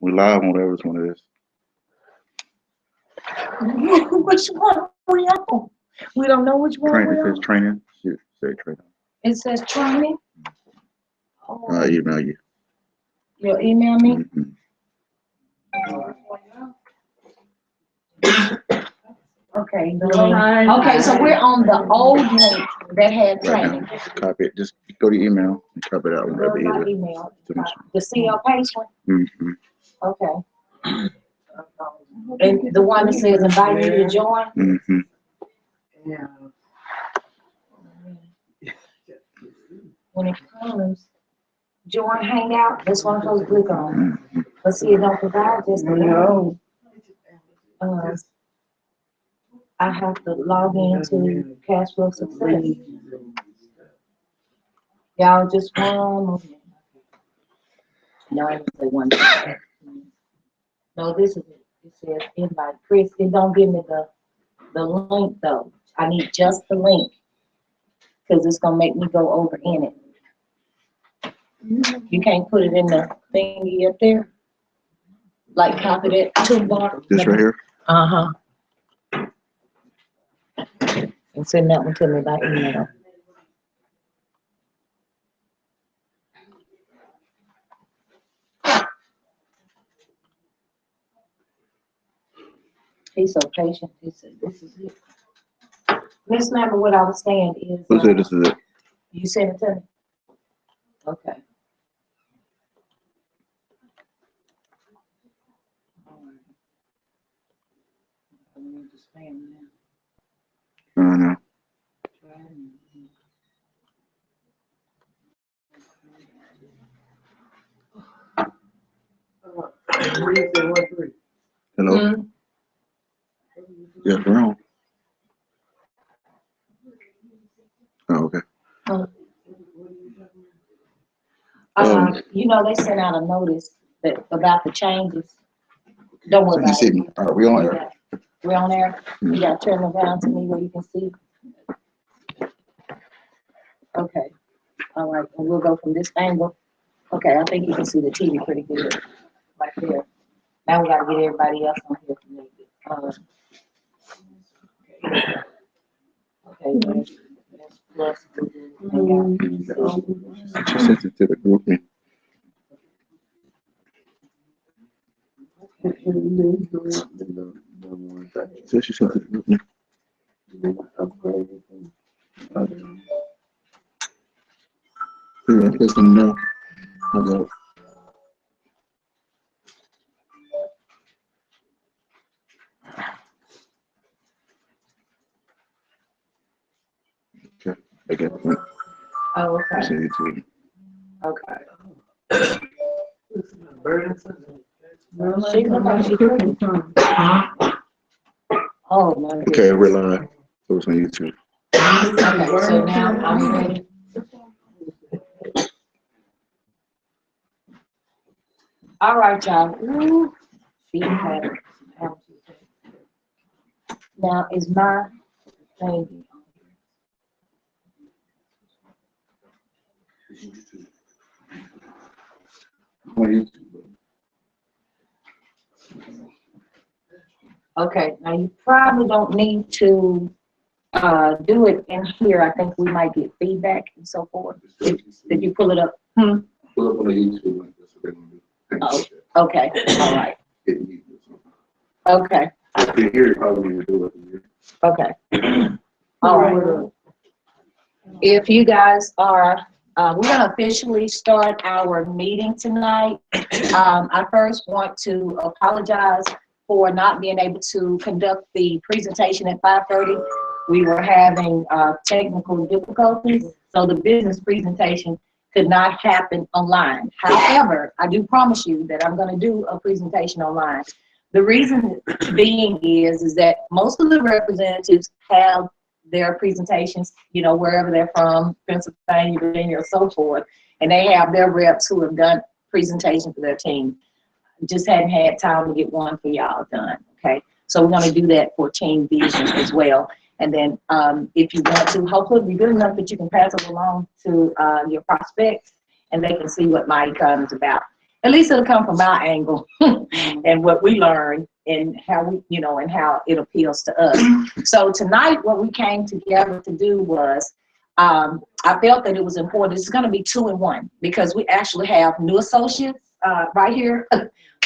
We live on whatever one it is. Which one we on? We don't know which one Train, we it says on. training. Shit, say training. It says training. I'll email you. You'll email me? Mhm. Okay. Okay, so we're on the old link that had training. Copy it. Just go to email and copy it out Go whenever to my either. email. The CL page one? Mm-hmm. Okay. And the one that says invite you to join? Mm-hmm. Yeah. When it comes, join Hangout, this one I'm supposed to click on. Mm-hmm. But see, it don't provide this. No. I have to log into Cash Flow Success. Y'all just one moment. No, I didn't say one. No, this is it. It says invite Chris. It don't give me the link though. I need just the link. Cause it's gonna make me go over in it. You can't put it in the thingy up there? Like copy that toolbar? This right here. Uh-huh. And send that one to me by email. He's so patient. He said, this is it. Miss Member, what I was saying is. Who said this is it? You sent it to me? Okay. I need to spam now. No. Hello. Hmm? Yes, we're on. Oh, okay. You know, they sent out a notice that about the changes. Don't worry So you about see it. me. All right, we on there. We're on there. You gotta turn it down to me where you can see. Okay. All right, and we'll go from this angle. Okay, I think you can see the TV pretty good right there. Now we gotta get everybody else on here connected. Okay, that's plus. She sent it to the group. So she sent it to the group. Yeah, because no. Okay. Okay. I got it. Oh, I okay, sent it to you. okay. She look like she cooking. Oh, my goodness. Okay, we're live. So it's on YouTube. Okay, so now I'm ready. All right, y'all. Ooh, feet pattern. Now is my thing. On YouTube. Okay, now you probably don't need to do it in here. I think we might get feedback and so forth. Did you pull it up? Pull up on the YouTube link. That's what they're gonna do. Oh, okay, all right. Okay, If you hear it, probably need to do it here. okay. All right. If you guys are, we're gonna officially start our meeting tonight. I first want to apologize for not being able to conduct the presentation at 5:30. We were having technical difficulties, so the business presentation could not happen online. However, I do promise you that I'm gonna do a presentation online. The reason being is that most of the representatives have their presentations, you know, wherever they're from, Pennsylvania, Virginia, or so forth, and they have their reps who have done presentations for their team. Just hadn't had time to get one for y'all done, okay? So we're gonna do that for Team Vision as well. And then if you want to, hopefully be good enough that you can pass it along to your prospects and they can see what MightyCon is about. At least it'll come from our angle and what we learned and how we, you know, and how it appeals to us. So tonight, what we came together to do was, I felt that it was important. It's going to be 2 in 1 because we actually have new associates right here,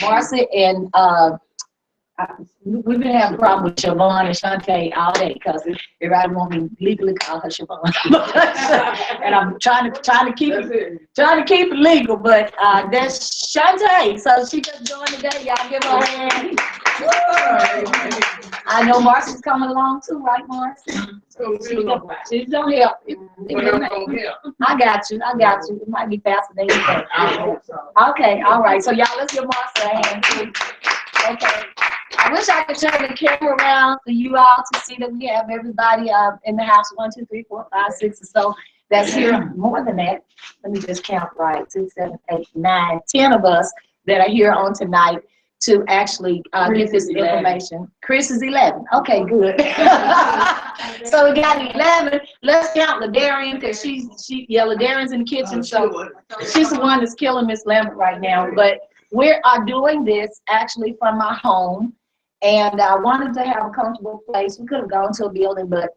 Marcy, and we've been having a problem with Siobhan and Shantae all day because everybody want me to legally call her Siobhan, and I'm trying to keep it legal. But that's Shantae, so she just joined today. Y'all give her a hand. I know Marcy's coming along too, right, Marcy? She's gonna help. I got you. It might be faster than you think. Okay, all right. So y'all, let's give Marcy a hand too. Okay. I wish I could turn the camera around for you all to see that we have everybody in the house, 1, 2, 3, 4, 5, 6 or so that's here. More than that. Let me just count right. 6, 7, 8, 9, 10 of us that are here on tonight to actually get this information. Chris is 11. Okay, good. So we got 11. Let's count LaDarian because LaDarian's in the kitchen, so she's the one that's killing Miss Lambert right now. But we are doing this actually from my home. And I wanted to have a comfortable place. We could have gone to a building, but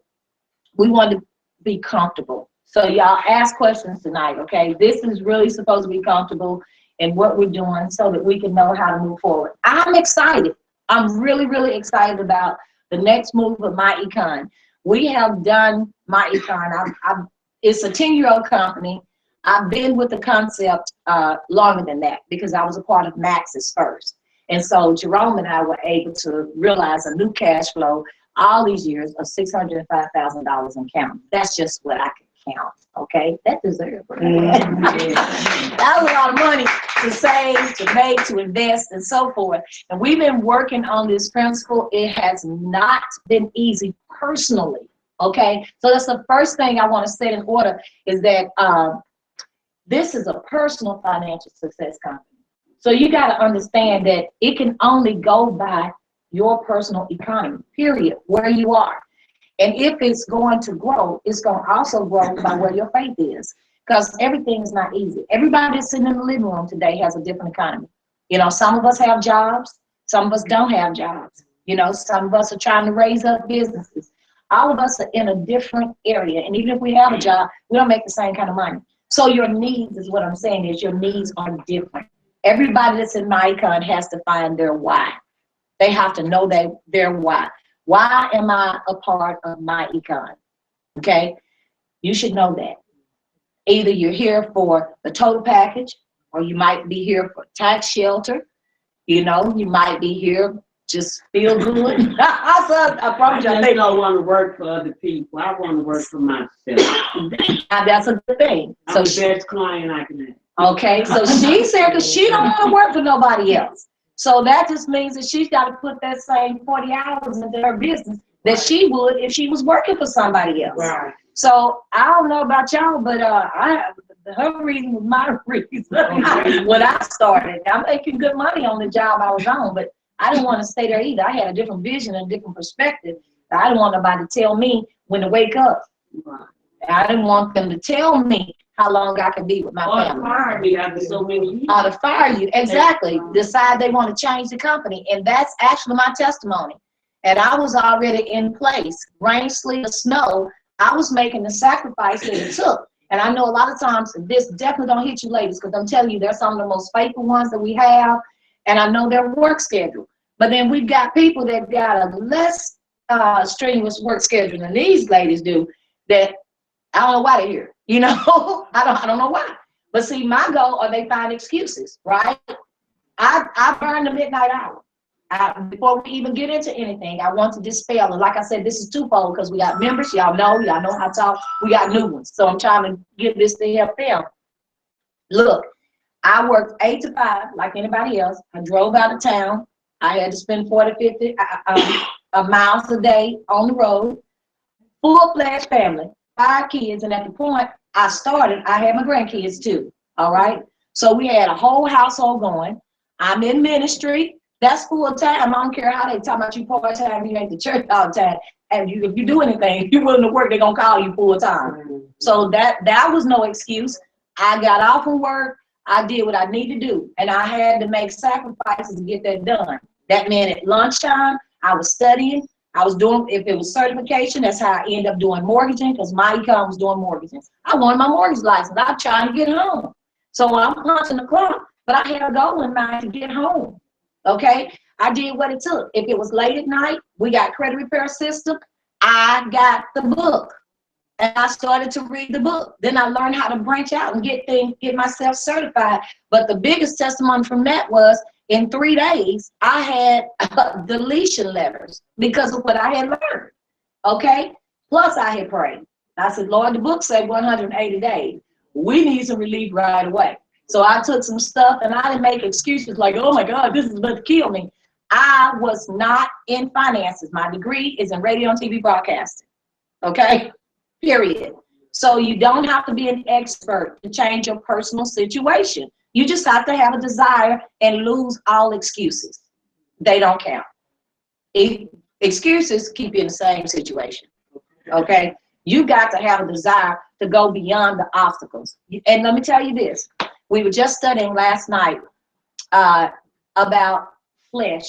we wanted to be comfortable. So y'all ask questions tonight, okay? This is really supposed to be comfortable in what we're doing so that we can know how to move forward. I'm excited. I'm really, really excited about the next move of MyEcon. We have done MyEcon. It's a 10-year-old company. I've been with the concept longer than that because I was a part of Max's first. And so Jerome and I were able to realize a new cash flow all these years of $605,000 in counting. That's just what I can count, okay? That deserves it. That was a lot of money to save, to make, to invest, and so forth. And we've been working on this principle. It has not been easy personally, okay? So that's the first thing I want to set in order is that this is a personal financial success company. So you got to understand that it can only go by your personal economy, period, where you are. And if it's going to grow, it's going to also grow by where your faith is because everything is not easy. Everybody that's sitting in the living room today has a different economy. You know, some of us have jobs. Some of us don't have jobs. You know, some of us are trying to raise up businesses. All of us are in a different area. And even if we have a job, we don't make the same kind of money. So your needs is what I'm saying is your needs are different. Everybody that's in MyEcon has to find their why. They have to know their why. Why am I a part of MyEcon? Okay? You should know that. Either you're here for the total package, or you might be here for tax shelter. You know, you might be here just feel good. I promise you. I just don't want to work for other people. I want to work for myself. That's a good thing. I'm the best client I can have. Okay, so she's here because she don't want to work for nobody else. So that just means that she's got to put that same 40 hours into her business that she would if she was working for somebody else. Right. So I don't know about y'all, but her reason was my reason when I started. I'm making good money on the job I was on, but I didn't want to stay there either. I had a different vision and a different perspective. I didn't want nobody to tell me when to wake up. Right. I didn't want them to tell me how long I could be with my family. Or fire me after so many years. Or to fire you, exactly. Decide they want to change the company. And that's actually my testimony. And I was already in place. Rain, sleet, or snow, I was making the sacrifice that it took. And I know a lot of times this definitely don't hit you ladies because I'm telling you, they're some of the most faithful ones that we have. And I know their work schedule. But then we've got people that got a less strenuous work schedule than these ladies do that I don't know why they're here. You know, I don't know why. But see, my goal, or they find excuses, right? I burn the midnight hour. Before we even get into anything, I want to dispel. And like I said, this is twofold because we got members, y'all know how to talk. We got new ones. So I'm trying to give this to help them. Look, I worked 8 to 5 like anybody else. I drove out of town. I had to spend 40, 50 miles a day on the road. Full-fledged family. 5 kids, and at the point I started, I had my grandkids too, all right? So we had a whole household going. I'm in ministry. That's full-time. I don't care how they talk about you part-time, you ain't the church all the time. And if you do anything, if you're willing to work, they're going to call you full-time. So that was no excuse. I got off from work. I did what I needed to do, and I had to make sacrifices to get that done. That meant at lunchtime, I was studying. I was doing, if it was certification, that's how I ended up doing mortgaging, because my econ was doing mortgaging. I wanted my mortgage license. I'm trying to get home. So I'm punching the clock, but I had a goal in mind to get home. Okay? I did what it took. If it was late at night, we got credit repair system. I got the book. And I started to read the book. Then I learned how to branch out and get myself certified. But the biggest testimony from that was in 3 days, I had deletion letters because of what I had learned. Okay? Plus I had prayed. I said, Lord, the book said 180 days. We need some relief right away. So I took some stuff and I didn't make excuses like, oh my God, this is about to kill me. I was not in finances. My degree is in radio and TV broadcasting. Okay? Period. So you don't have to be an expert to change your personal situation. You just have to have a desire and lose all excuses. They don't count. Excuses keep you in the same situation. Okay? You got to have a desire to go beyond the obstacles. And let me tell you this. We were just studying last night about flesh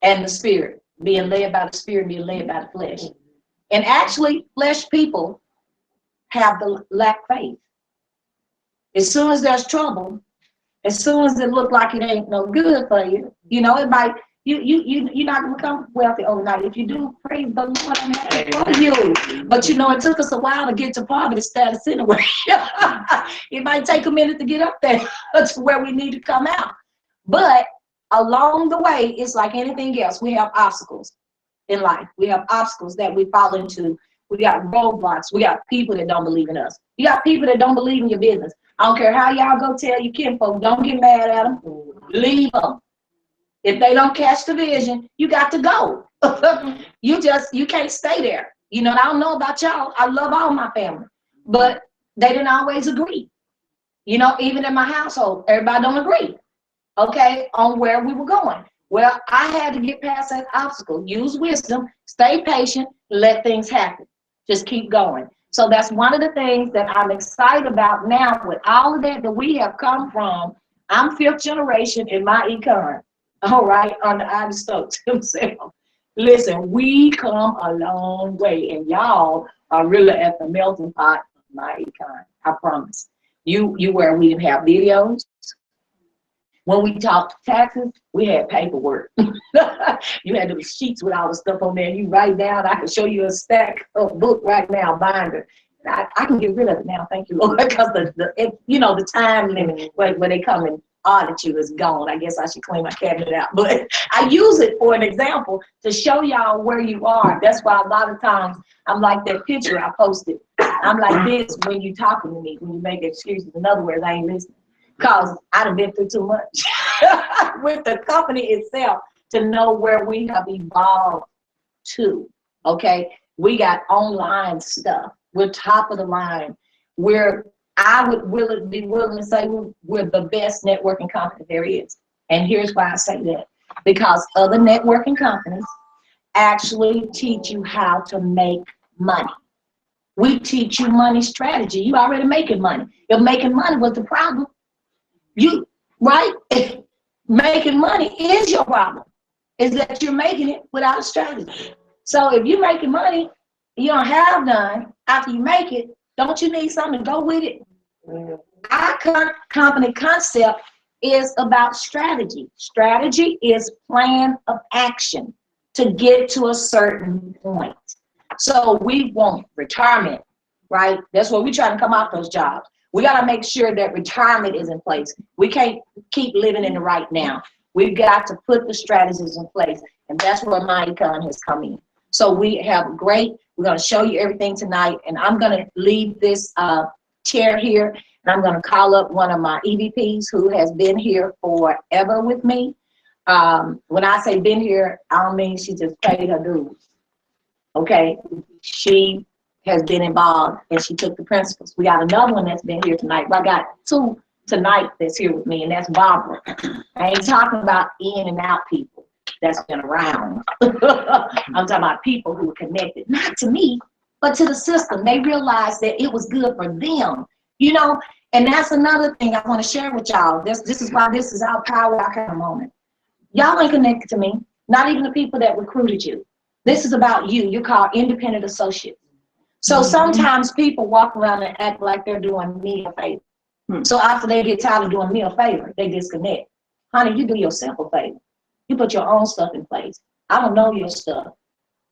and the spirit, being led by the spirit, being led by the flesh. And actually, flesh people have the lack faith. As soon as there's trouble, as soon as it looks like it ain't no good for you, you know, it might, you're not going to become wealthy overnight. If you do, praise the Lord, I'm happy for you. But you know, it took us a while to get to poverty status anyway. It might take a minute to get up there to where we need to come out. But along the way, it's like anything else. We have obstacles in life. We have obstacles that we fall into. We got roadblocks. We got people that don't believe in us. You got people that don't believe in your business. I don't care how y'all go tell your kinfolk, don't get mad at them. Leave them. If they don't catch the vision, you got to go. You can't stay there. You know, I don't know about y'all. I love all my family, but they didn't always agree. You know, even in my household, everybody don't agree, okay, on where we were going. Well, I had to get past that obstacle, use wisdom, stay patient, let things happen. Just keep going. So that's one of the things that I'm excited about now with all of that we have come from. I'm 5th generation in my econ, all right, under Ivy Stokes himself. Listen, we come a long way, and y'all are really at the melting pot of my econ, I promise. You where we didn't have videos. When we talked taxes, we had paperwork. You had those sheets with all the stuff on there. You write down. I can show you a stack of book right now, binder. I can get rid of it now, thank you, Lord, because the time limit when they come and audit you is gone. I guess I should clean my cabinet out. But I use it for an example to show y'all where you are. That's why a lot of times I'm like that picture I posted. I'm like this when you talking to me, when you make excuses. In other words, I ain't listening. Because I done been through too much with the company itself to know where we have evolved to, okay? We got online stuff. We're top of the line. I would be willing to say we're the best networking company there is. And here's why I say that. Because other networking companies actually teach you how to make money. We teach you money strategy. You already making money. If making money was the problem, right? Making money is your problem. Is that you're making it without a strategy. So if you're making money, you don't have none after you make it, don't you need something to go with it? Our company concept is about strategy. Strategy is plan of action to get to a certain point. So we want retirement, right? That's what we try to come out those jobs. We got to make sure that retirement is in place. We can't keep living in the right now. We've got to put the strategies in place. And that's where my econ has come in. So we're going to show you everything tonight. And I'm going to leave this chair here. And I'm going to call up one of my EVPs who has been here forever with me. When I say been here, I don't mean she just paid her dues. Okay? She has been involved and she took the principles. We got another one that's been here tonight. Well, I got 2 tonight that's here with me, and that's Barbara. I ain't talking about in and out people that's been around. I'm talking about people who were connected, not to me, but to the system. They realized that it was good for them. You know, And that's another thing I want to share with y'all. This is why this is our power, our kind of moment. Y'all ain't connected to me, not even the people that recruited you. This is about you. You're called independent associates. So sometimes people walk around and act like they're doing me a favor. So after they get tired of doing me a favor, they disconnect. Honey, you do yourself a favor. You put your own stuff in place. I don't know your stuff.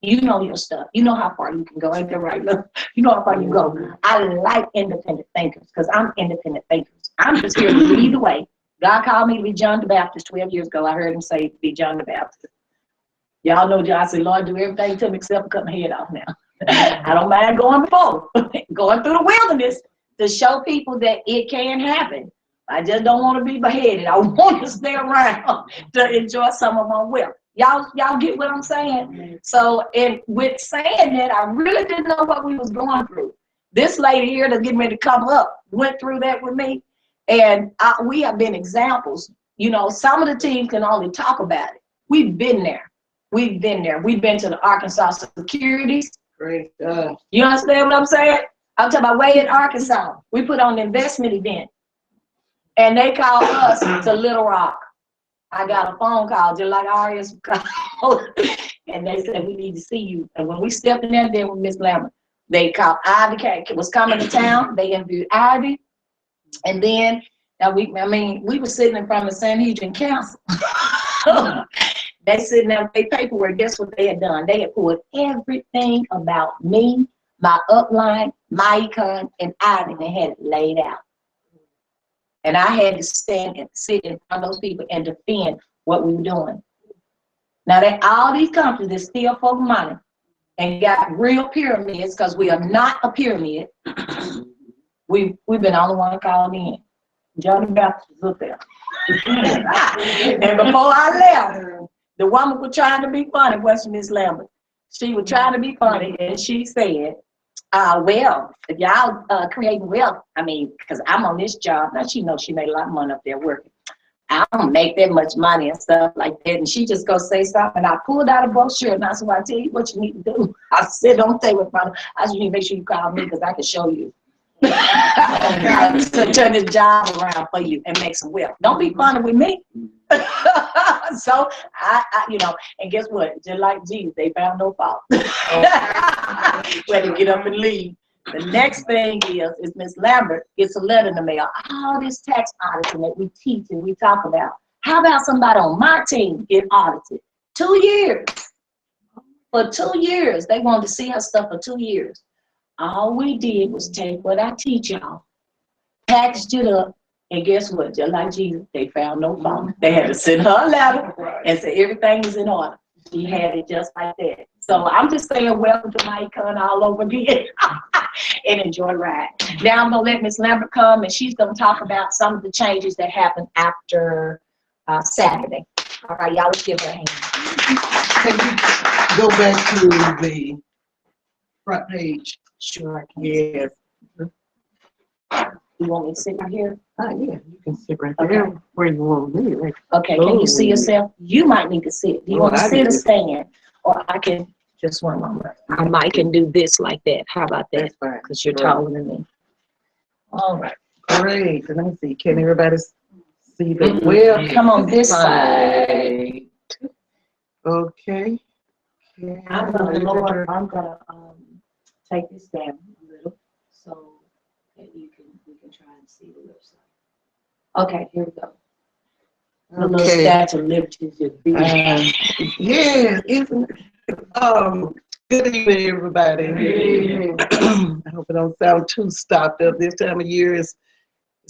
You know your stuff. You know how far you can go. Ain't that right? Look, you know how far you go. I like independent thinkers because I'm independent thinkers. I'm just here to lead the way. God called me to be John the Baptist 12 years ago. I heard him say, be John the Baptist. Y'all know, I said, Lord, do everything to me except for cut my head off now. I don't mind going before, going through the wilderness to show people that it can happen. I just don't want to be beheaded. I want to stay around to enjoy some of my wealth. Y'all get what I'm saying? So, and with saying that, I really didn't know what we was going through. This lady here that's getting ready to come up went through that with me. And we have been examples. You know, some of the teams can only talk about it. We've been there. We've been there. We've been to the Arkansas Securities. Great. You understand what I'm saying? I'm talking about way in Arkansas. We put on an investment event. And they called us to Little Rock. I got a phone call, just like Arias called. And they said, we need to see you. And when we stepped in there with Miss Lambert, they called Ivy, was coming to town. They interviewed Ivy. And then, now we were sitting in front of the Sanhedrin Council. They sitting there with their paperwork. Guess what they had done? They had put everything about me, my upline, my econ, and Ivy, they had it laid out. And I had to stand and sit in front of those people and defend what we were doing. Now, all these companies that steal folk money and got real pyramids, because we are not a pyramid, we've been the only one called in. John the Baptist was up there. And before I left, the woman was trying to be funny, wasn't Miss Lambert? She was trying to be funny, and she said, well, if y'all creating wealth, because I'm on this job. Now, she knows she made a lot of money up there working. I don't make that much money and stuff like that. And she just go say something. And I pulled out a brochure and I said, well, I tell you what you need to do. I said, don't say what problem. I said, you need to make sure you call me because I can show you. To turn this job around for you and make some wealth. Don't be funny with me. So I and guess what? Just like Jesus, they found no fault. When to get up and leave. The next thing is Miss Lambert gets a letter in the mail. All this tax auditing that we teach and we talk about. How about somebody on my team get audited? 2 years. For 2 years, they wanted to see her stuff for 2 years. All we did was take what I teach y'all, packaged it up, and guess what? Just like Jesus, they found no fault. They had to send her a letter and say everything was in order. She had it just like that. So I'm just saying welcome to my econ all over again and enjoy the ride. Now I'm going to let Ms. Lambert come, and she's going to talk about some of the changes that happened after Saturday. All right, y'all, let's give her a hand. Can you go back to the front page? Sure. Yes. You want me to sit right here? Yeah, you can sit right Okay. there where you want to be. Right? Okay, can you see yourself? You might need to sit. Do you want to I sit or do. stand? Or I can, just one moment. I might can do this like that. How about that? That's fine. Because you're taller than me. All right. Great. Let me see. Can everybody see the web? Come on this side. Okay. I'm gonna take this down a little so that we can try and see the website. Okay, here we go. The little Okay. statue of liberty is just big. Yeah, isn't it? Good evening, everybody. I hope it don't sound too stopped up. This time of year is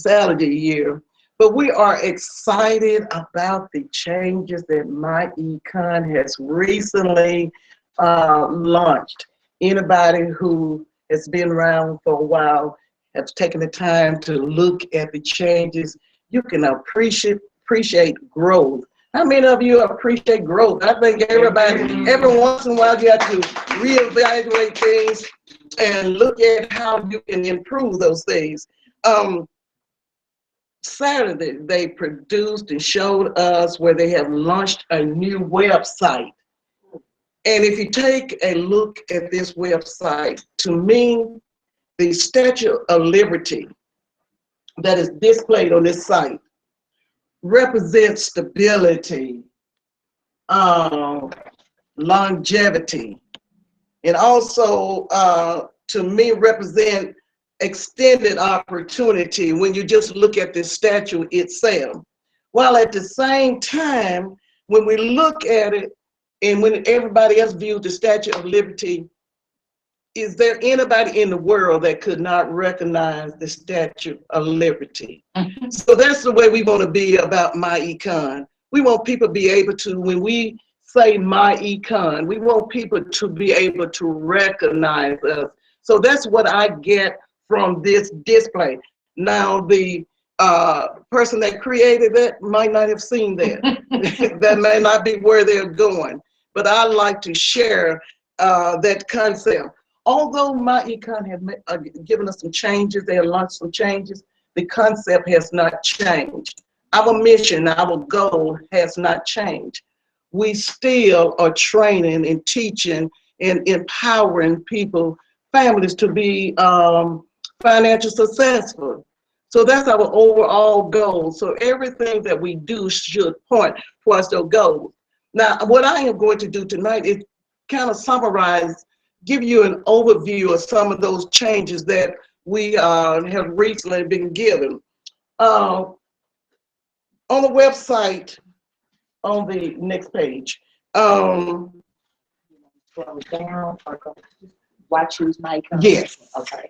allergy year. But we are excited about the changes that My Econ has recently launched. Anybody who has been around for a while has taken the time to look at the changes. You can appreciate growth. How many of you appreciate growth? I think everybody, every once in a while, you have to reevaluate things and look at how you can improve those things. Saturday, they produced and showed us where they have launched a new website. And if you take a look at this website, to me, the Statue of Liberty, that is displayed on this site represents stability, longevity, and also to me represent extended opportunity when you just look at the statue itself. While at the same time, when we look at it and when everybody else viewed the Statue of Liberty, is there anybody in the world that could not recognize the Statue of Liberty? So that's the way we want to be about MyEcon. We want people to be able to, when we say MyEcon, we want people to be able to recognize us. So that's what I get from this display. Now, the person that created it might not have seen that. That may not be where they're going. But I like to share that concept. Although MyEcon has given us some changes, they have launched some changes, the concept has not changed. Our mission, our goal has not changed. We still are training and teaching and empowering people, families to be financially successful. So that's our overall goal. So everything that we do should point towards those goals. Now, what I am going to do tonight is kind of summarize, give you an overview of some of those changes that we have recently been given. On the website, on the next page, Scroll down or go, why choose MyEcon? Yes. Okay.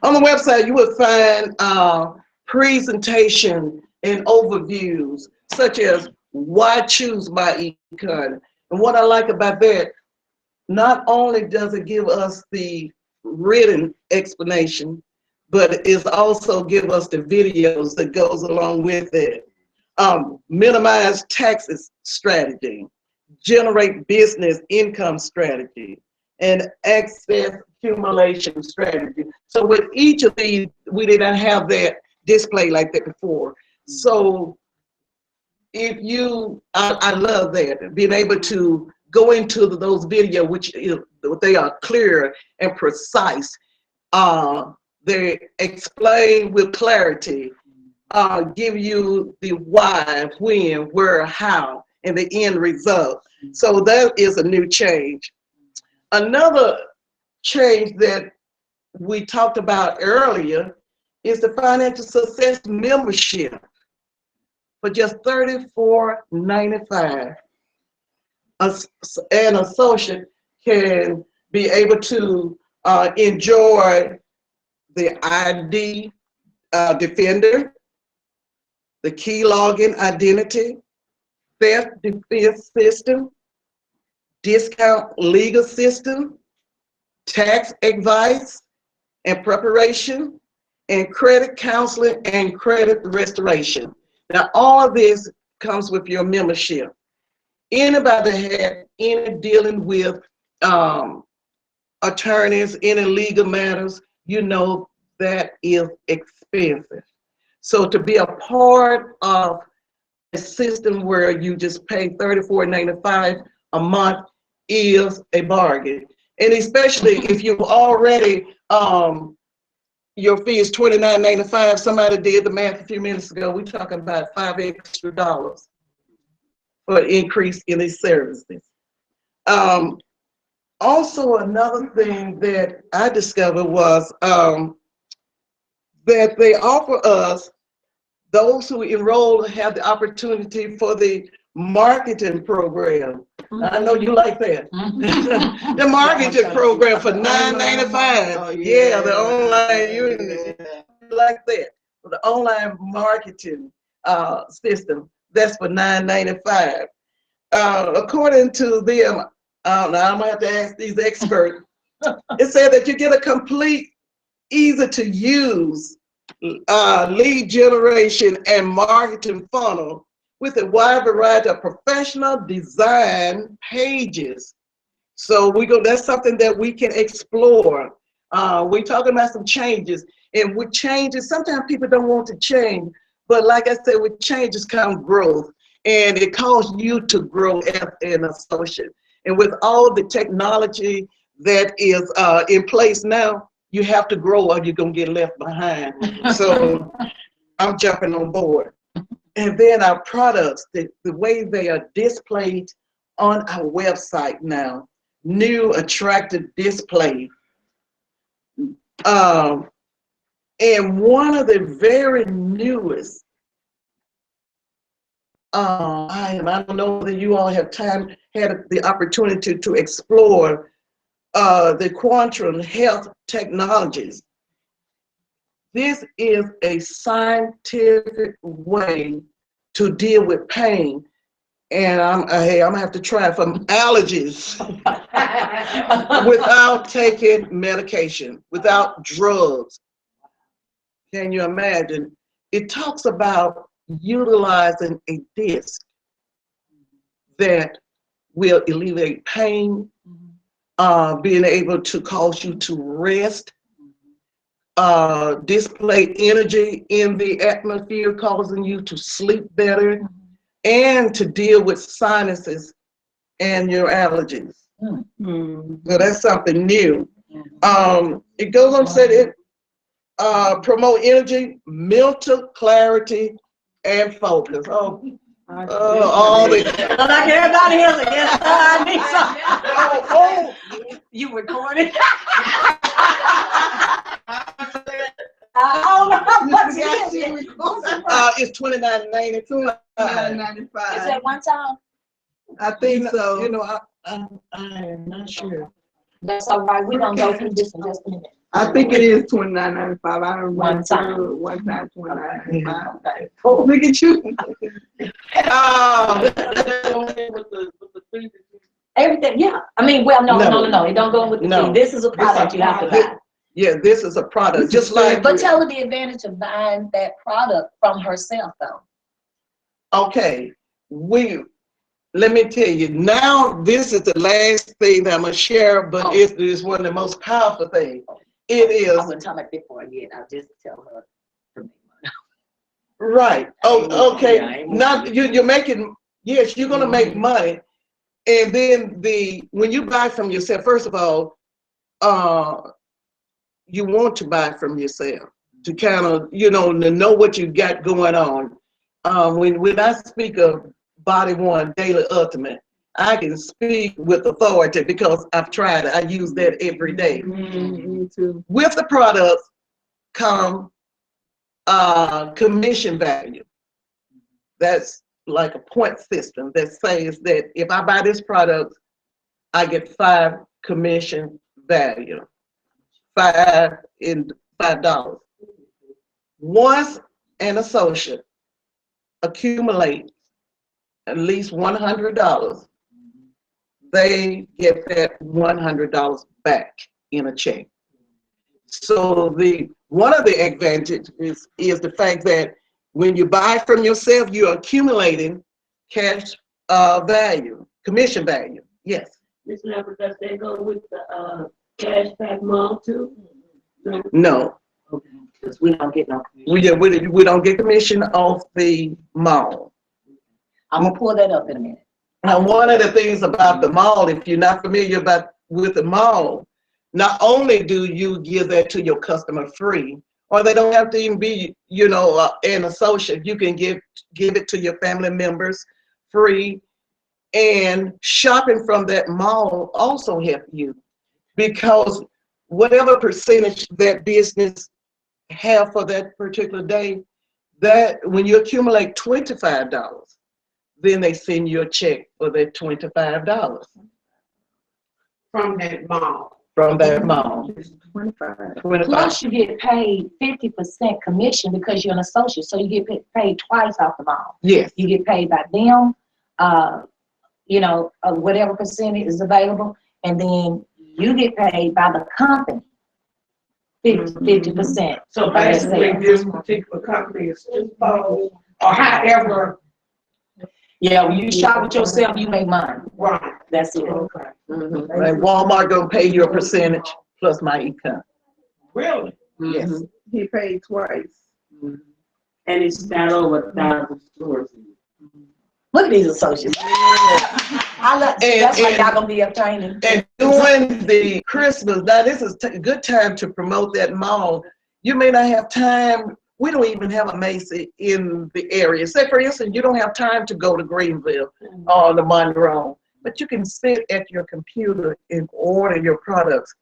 On the website, you will find presentation and overviews, such as why choose MyEcon. And what I like about that, not only does it give us the written explanation, but it also give us the videos that goes along with it. Minimize taxes strategy, generate business income strategy, and access accumulation strategy. So with each of these, we didn't have that display like that before. So if you, I love that, being able to go into those videos, which they are clear and precise. They explain with clarity, give you the why, when, where, how, and the end result. So that is a new change. Another change that we talked about earlier is the financial success membership for just $34.95. An associate can be able to enjoy the ID Defender, the key login identity, theft defense system, discount legal system, tax advice and preparation, and credit counseling and credit restoration. Now, all of this comes with your membership. Anybody that had any dealing with attorneys, any legal matters, you know that is expensive. So to be a part of a system where you just pay $34.95 a month is a bargain. And especially if you've already, your fee is $29.95. Somebody did the math a few minutes ago. We're talking about $5 extra for increase in these services. Also, another thing that I discovered was that they offer us, those who enroll have the opportunity for the marketing program. I know you like that. The marketing program for $9.95. Oh, yeah, the online, you like that. The online marketing system, that's for $9.95. According to them, now I'm gonna have to ask these experts, it said that you get a complete, easy to use lead generation and marketing funnel with a wide variety of professional design pages. So that's something that we can explore. We're talking about some changes, and with changes, sometimes people don't want to change, but like I said, with changes come growth, and it calls you to grow as an associate. And with all the technology that is in place now, you have to grow or you're gonna get left behind. So I'm jumping on board. And then our products, the way they are displayed on our website now, new attractive display. And one of the very newest I don't know whether you all have had the opportunity to explore the quantum health technologies. This is a scientific way to deal with pain. And I'm gonna have to try it for allergies without taking medication, without drugs. Can you imagine? It talks about utilizing a disc that will alleviate pain, being able to cause you to rest, display energy in the atmosphere, causing you to sleep better, and to deal with sinuses and your allergies. So that's something new. It goes on to say it promote energy, mental clarity, and focus. All the Like everybody else, I guess I need some. You recording? It's $29.92. Is that one time? I think so. You know, I'm not sure. That's all right. We're gonna go through this in just a minute. I think it is $29.95. I don't One time. One time $29.95. Oh, look at you. Everything, yeah. I mean, well, no. It don't go with the fee. This is a product you have to buy. Yeah, this is a product, just like. But tell her the advantage of buying that product from herself, though. Okay, let me tell you, now this is the last thing that I'm gonna share, but it is one of the most powerful things. It is. I'm gonna tell her before again. I'll just tell her to make money. Right. Oh, okay. Now you're making, yes, you're gonna make money. And then when you buy from yourself, first of all, you want to buy from yourself to kind of, to know what you got going on. When I speak of Body One Daily Ultimate, I can speak with authority because I've tried it. I use that every day. Me too. With the products come commission value. That's like a point system that says that if I buy this product, I get 5 commission value. $5. Once an associate accumulates at least $100, they get that $100 back in a check. So one of the advantages is the fact that when you buy from yourself, you're accumulating cash value, commission value. Yes. Ms. Lambert, does that go with the cashback mall too? No. Okay, because we don't get no commission. We don't get commission off the mall. I'm gonna pull that up in a minute. Now, one of the things about the mall, if you're not familiar with the mall, not only do you give that to your customer free, or they don't have to even be, an associate. You can give it to your family members free, and shopping from that mall also help you, because whatever percentage that business have for that particular day, that when you accumulate $25, then they send you a check for that $25 From that mall. from that mall. 25. Plus, you get paid 50% commission because you're an associate, so you get paid twice off the mall. Yes. You get paid by them, whatever percentage is available, and then you get paid by the company, 50%. So basically, this particular company is exposed, or however. Yeah, when you shop with yourself, you make money. Right. That's it. Okay. Like Walmart gonna pay you a percentage plus my income. Really? Yes. He paid twice. And it's got over 1,000 stores. Look at these associates. That's why y'all gonna be obtaining. And during the Christmas, now this is a good time to promote that mall. You may not have time. We don't even have a Macy in the area. Say, for instance, you don't have time to go to Greenville or the Monroe, but you can sit at your computer and order your products.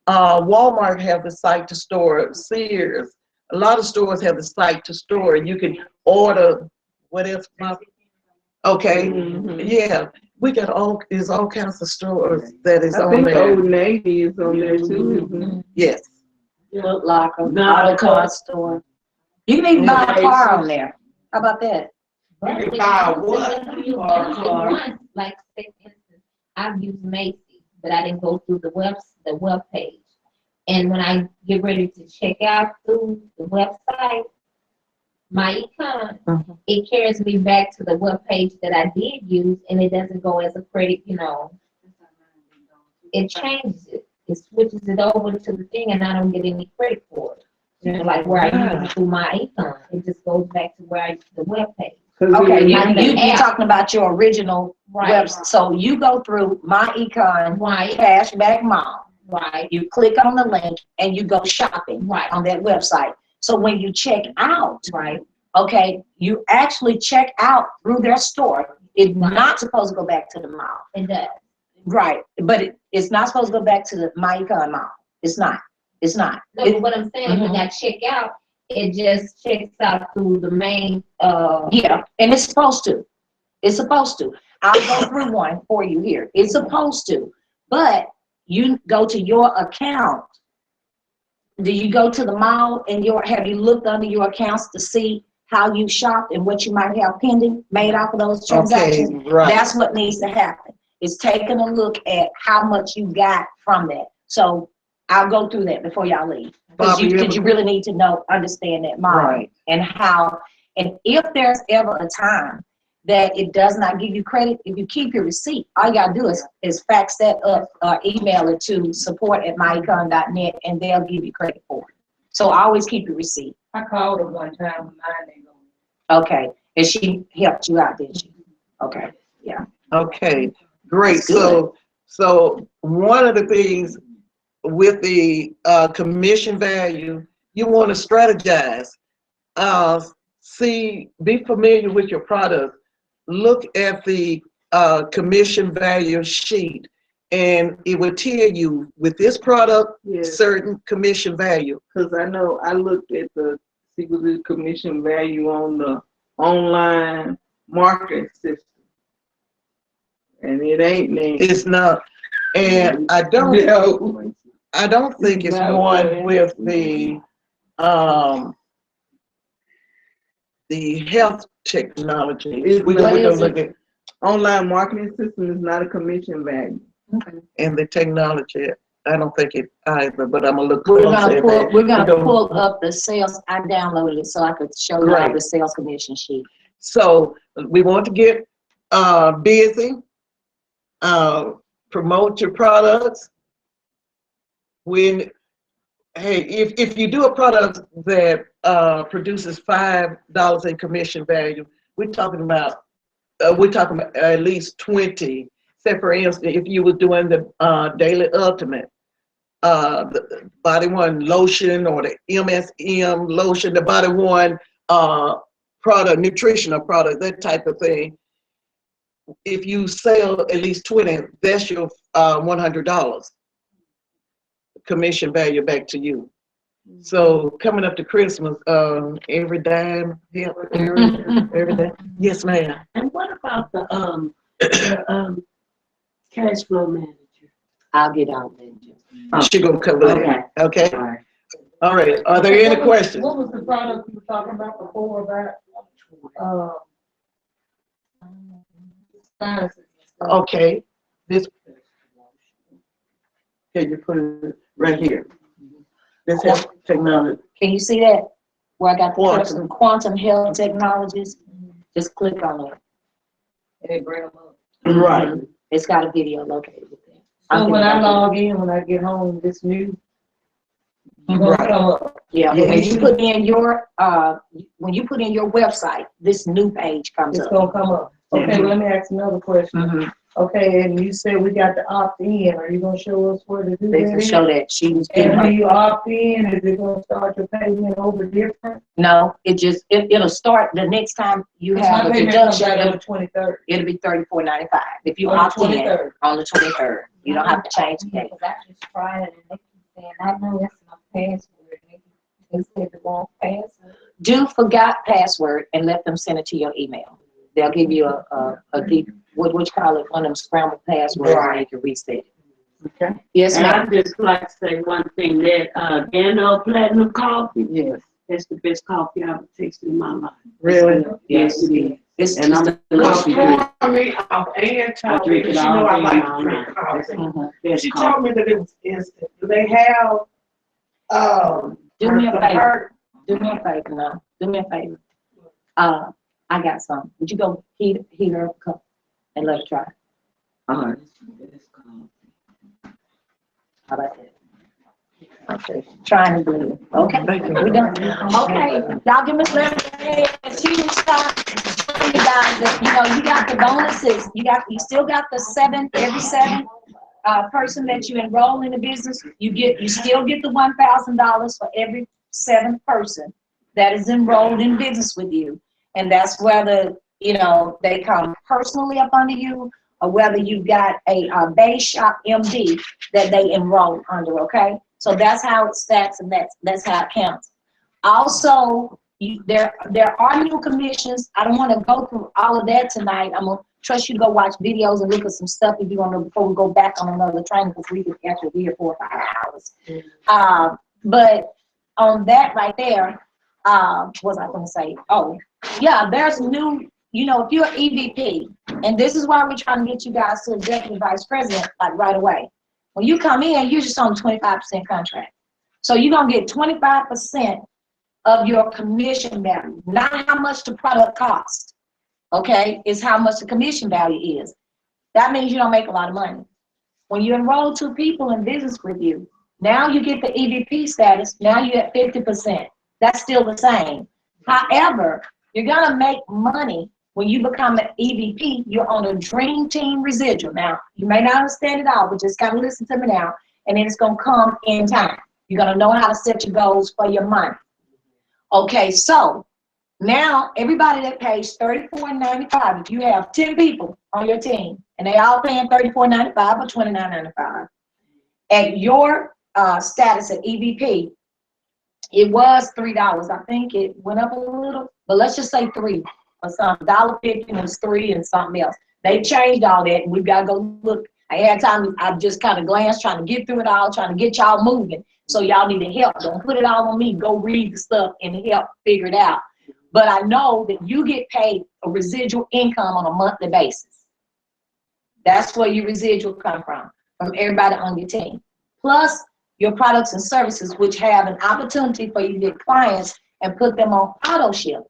Walmart have the site to store. Sears, a lot of stores have the site to store. You can order what else? Okay, yeah, we got there's all kinds of stores that is I on think there. Old Navy is on there too, isn't it? Yes. Foot Locker, auto car store. You can even buy a car on there. How about that? You can buy a what? Like, say, for instance, I've used Macy's, but I didn't go through the web page. And when I get ready to check out through the website, my econ, it carries me back to the web page that I did use, and it doesn't go as a credit, it changes it. It switches it over to the thing, and I don't get any credit for it. Like where I use it through my econ, it just goes back to where I use the web page. Okay, you- you're talking about your original Right. website. So you go through My Econ Right. Cashback Mall. Right. You click on the link and you go shopping on that website. So when you check out, okay, you actually check out through their store. It's not supposed to go back to the mall. It does. Right, but it's not supposed to go back to the My Econ Mall. It's not. No, but what I'm saying is when I check out, it just checks out through the main, Yeah, and it's supposed to. It's supposed to. I'll go through one for you here. It's supposed to, but you go to your account. Do you go to the mall and have you looked under your accounts to see how you shopped and what you might have pending made off of those transactions? Okay, right. That's what needs to happen. Is taking a look at how much you got from that. So I'll go through that before y'all leave. Because you really need to understand that mall Right. and how, and if there's ever a time that it does not give you credit, if you keep your receipt, all you gotta do is fax that up or email it to support@myecon.net and they'll give you credit for it. So always keep your receipt. I called her one time when mine ain't going. Okay, and she helped you out, didn't she? Okay, yeah. Okay, great. That's good. So one of the things with the commission value, you want to strategize. Be familiar with your product. Look at the commission value sheet, and it will tell you with this product, Yes, certain commission value. because I know I looked at see what the commission value on the online marketing system. And it ain't named. It's not, and I don't think it's No. one with the health technology. It's We're not. gonna look at Online marketing system is not a commission value. and the technology. I don't think it either, but I'm gonna look We're closer gonna at pull, that. we're gonna We're gonna- pull up the sales. I downloaded it so I could show you Great. the sales commission sheet. So we want to get busy, promote your products. If you do a product that produces $5 in commission value, we're talking about at least 20. Say for instance, if you were doing the Daily Ultimate, the Body One lotion or the MSM lotion, the Body One product, nutritional product, that type of thing. If you sell at least 20, that's your $100 commission value back to you. So coming up to Christmas, every dime, yeah, every dime. Yes, ma'am. And what about the cash flow manager? I'll get on that. She gonna cover that. Okay. All right. All right. Are there any questions? What was the product you were talking about before that? Okay. This. Okay, you put it right here. This health technology. Can you see that? Where I got the Quantum. person, Quantum Health Technologies? Just click on it. And they bring them up. Right. It's got a video located with it. So when I log in, when I get home, this new, you gonna Right. come up. Yeah, Yes. when you put in your website, this new page comes It's up. gonna come up. Okay, let me ask another question. Mhm. Okay, and you said we got to opt in. Are you gonna show us where to do They can that? show that she was getting And her. when you opt in, is it gonna start your payment over different? No, it'll start the next time you Cause have my a payment comes deduction. out on the 23rd. It'll be $34.95 if you On the opt in 23rd. on the 23rd. You don't have to change the date. Because I just tried it and they keep saying, I know that's my password. They said the wrong password. Do forgot password and let them send it to your email. They'll give you a deep, what you call it, one of them scrambled passwords where you can reset it. Okay. Yes, And ma'am. I'd just like to say one thing, that Dano Platinum Coffee, Yes. that's the best coffee I've ever tasted in my life. Really? Yes, it is. It's And just I'm delicious. coffee drink. Me off and I drink it you all know I day like long to drink now. coffee. Mhm. Best She coffee. told me that it was instant. Do they have, Do me a the favor. hurt? Do me a favor now. Do me a favor. I got some. Would you go heat her up a cup and let her try? Oh, that's the best coffee. How about that? Okay, trying to do it. Okay, we done. Okay, y'all give Miss Larry a hand. She didn't stop. You guys, you got the bonuses. You still got the every seventh person that you enroll in the business. You still get the $1,000 for every seventh person that is enrolled in business with you. And that's whether, they come personally up under you or whether you've got a base shop MD that they enroll under, okay? So that's how it stacks and that's how it counts. Also, there are new commissions. I don't want to go through all of that tonight. I'm going to trust you to go watch videos and look at some stuff if you want to before we go back on another training because we could actually be here 4 or 5 hours. But on that right there, what was I going to say? Oh, yeah, there's new, if you're an EVP, and this is why we're trying to get you guys to executive vice president like right away. When you come in, you're just on a 25% contract. So you're going to get 25% of your commission value, not how much the product costs, okay? It's how much the commission value is. That means you don't make a lot of money. When you enroll 2 people in business with you, now you get the EVP status, now you're at 50%. That's still the same. However, you're gonna make money when you become an EVP. You're on a dream team residual. Now, you may not understand it all, but just kind of listen to me now, and then it's gonna come in time. You're gonna know how to set your goals for your money. Okay, so now everybody that pays $34.95, if you have 10 people on your team and they all paying $34.95 or $29.95, at your status at EVP, it was $3. I think it went up a little, but let's just say $3 or something. $1.50 was $3 and something else. They changed all that, and we've got to go look. I had time. I just kind of glanced, trying to get through it all, trying to get y'all moving. So y'all need to help. Don't put it all on me. Go read the stuff and help figure it out. But I know that you get paid a residual income on a monthly basis. That's where your residual come from everybody on your team. Plus your products and services, which have an opportunity for you to get clients and put them on auto ship.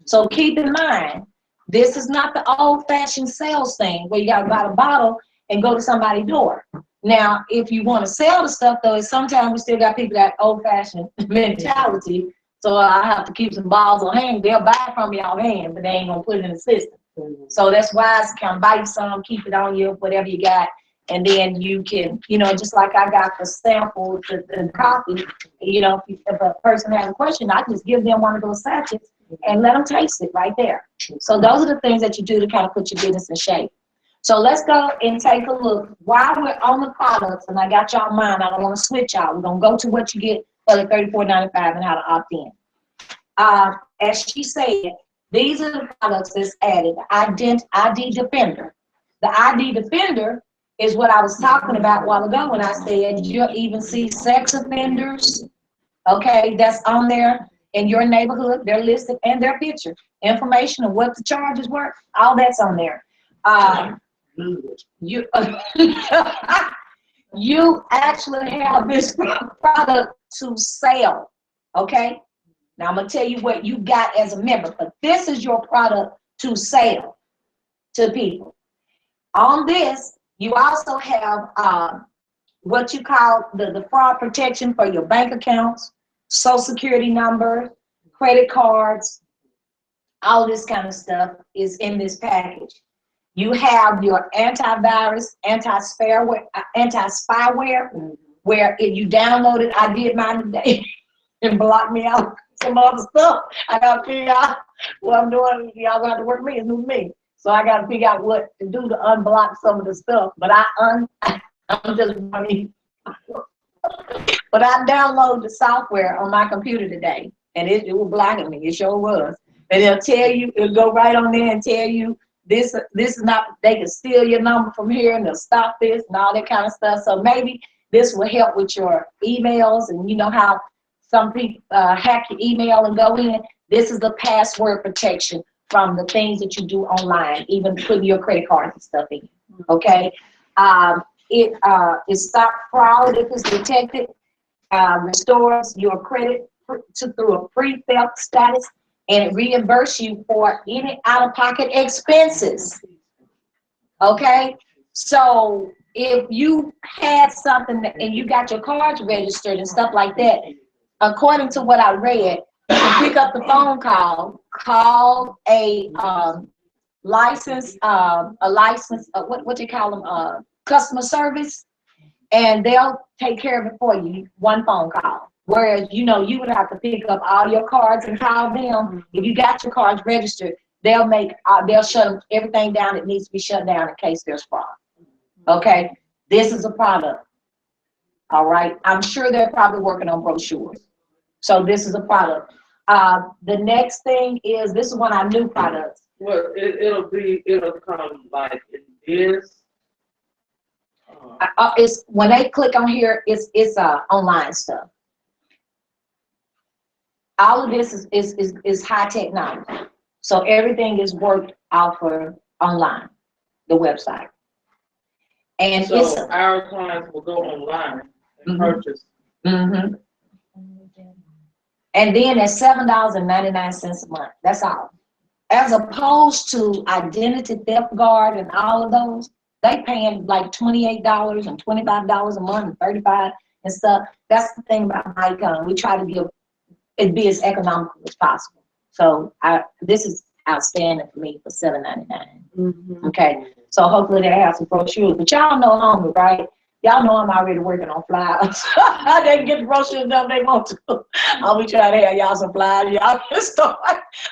So keep in mind, this is not the old-fashioned sales thing where you got to buy a bottle and go to somebody's door. Now, if you want to sell the stuff, though, sometimes we still got people that old-fashioned mentality. So I have to keep some balls on hand. They'll buy from you on hand, but they ain't gonna put it in the system. So that's wise to kind of buy some, keep it on you, whatever you got, and then you can, just like I got the sample, the coffee. If a person has a question, I just give them one of those sachets and let them taste it right there. So those are the things that you do to kind of put your business in shape. So let's go and take a look. While we're on the products, and I got y'all in mind, I don't want to switch y'all. We're going to go to what you get for the $34.95 and how to opt in. As she said, these are the products that's added. The ID Defender. The ID Defender is what I was talking about a while ago when I said you'll even see sex offenders, okay, that's on there in your neighborhood. They're listed and their picture, information of what the charges were, all that's on there. You actually have this product to sell, okay? Now I'm gonna tell you what you got as a member, but this is your product to sell to people. On this, you also have what you call the fraud protection for your bank accounts, social security number, credit cards, all this kind of stuff is in this package. You have your antivirus, anti-spyware, where if you download it, I did mine today, and blocked me out some other stuff. I gotta figure out what I'm doing. Y'all gonna have to work with me, it's new me. So I gotta figure out what to do to unblock some of the stuff. But I'm just running. But I downloaded the software on my computer today, and it was blocking me. It sure was. And it'll tell you, it'll go right on there and tell you this is not, they can steal your number from here and they'll stop this and all that kind of stuff. So maybe this will help with your emails, and you know how some people hack your email and go in. This is the password protection from the things that you do online, even putting your credit cards and stuff in. Okay, it stops fraud if it's detected. Restores your credit through a pre-theft status, and it reimburses you for any out-of-pocket expenses. Okay, so if you had something and you got your cards registered and stuff like that, according to what I read, you can pick up the phone call a license, what do you call them, customer service, and they'll take care of it for you, one phone call. Whereas, you know, you would have to pick up all your cards and call them. If you got your cards registered, they'll shut everything down that needs to be shut down in case there's fraud. Okay, this is a product. All right, I'm sure they're probably working on brochures. So this is a product. The next thing is, this is one of our new products. Well, it'll come like it is. It's when they click on here, it's online stuff. All of this is high technology. So everything is worked out for online, the website. And So it's our clients will go online and purchase. and then it's $7.99 a month. That's all. As opposed to Identity Theft Guard and all of those, they paying like $28 and $25 a month and $35 and stuff. That's the thing about Icon. We try to be as economical as possible. So this is outstanding for me for $7.99. Okay, so hopefully they have some brochures. But y'all know Homer, right? Y'all know I'm already working on flyers. They can get the brochures done if they want to. I'll be trying to have y'all some flyers. Y'all can start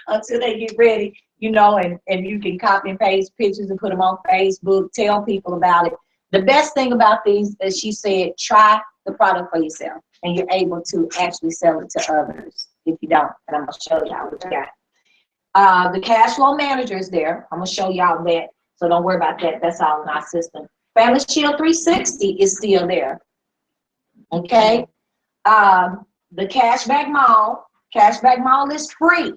until they get ready, you know, and you can copy and paste pictures and put them on Facebook, tell people about it. The best thing about these is she said, try the product for yourself, and you're able to actually sell it to others if you don't. And I'm going to show y'all what you got. The cash flow manager is there. I'm going to show y'all that. So don't worry about that. That's all in our system. Family Shield 360 is still there. Okay. The Cashback Mall is free.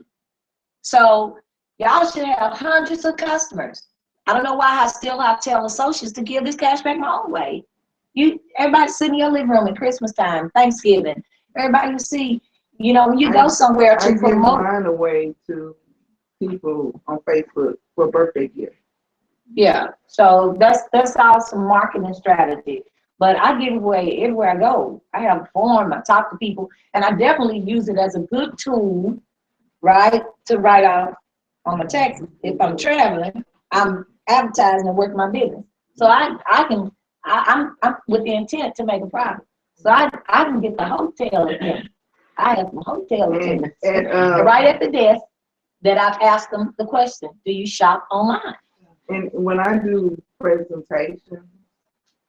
So y'all should have hundreds of customers. I don't know why I still have to tell associates to give this Cashback Mall away. Everybody sit in your living room at Christmas time, Thanksgiving. Everybody you see, you know, when you go somewhere to promote. I give mine away to people on Facebook for birthday gifts. Yeah, so that's awesome marketing strategy. But I give away everywhere I go. I have a form, I talk to people, and I definitely use it as a good tool, right, to write out on my taxes. If I'm traveling, I'm advertising and working my business. So I'm with the intent to make a profit. So I can get the hotel attendants. I have some hotel attendants right at the desk that I've asked them the question, do you shop online? And when I do presentations,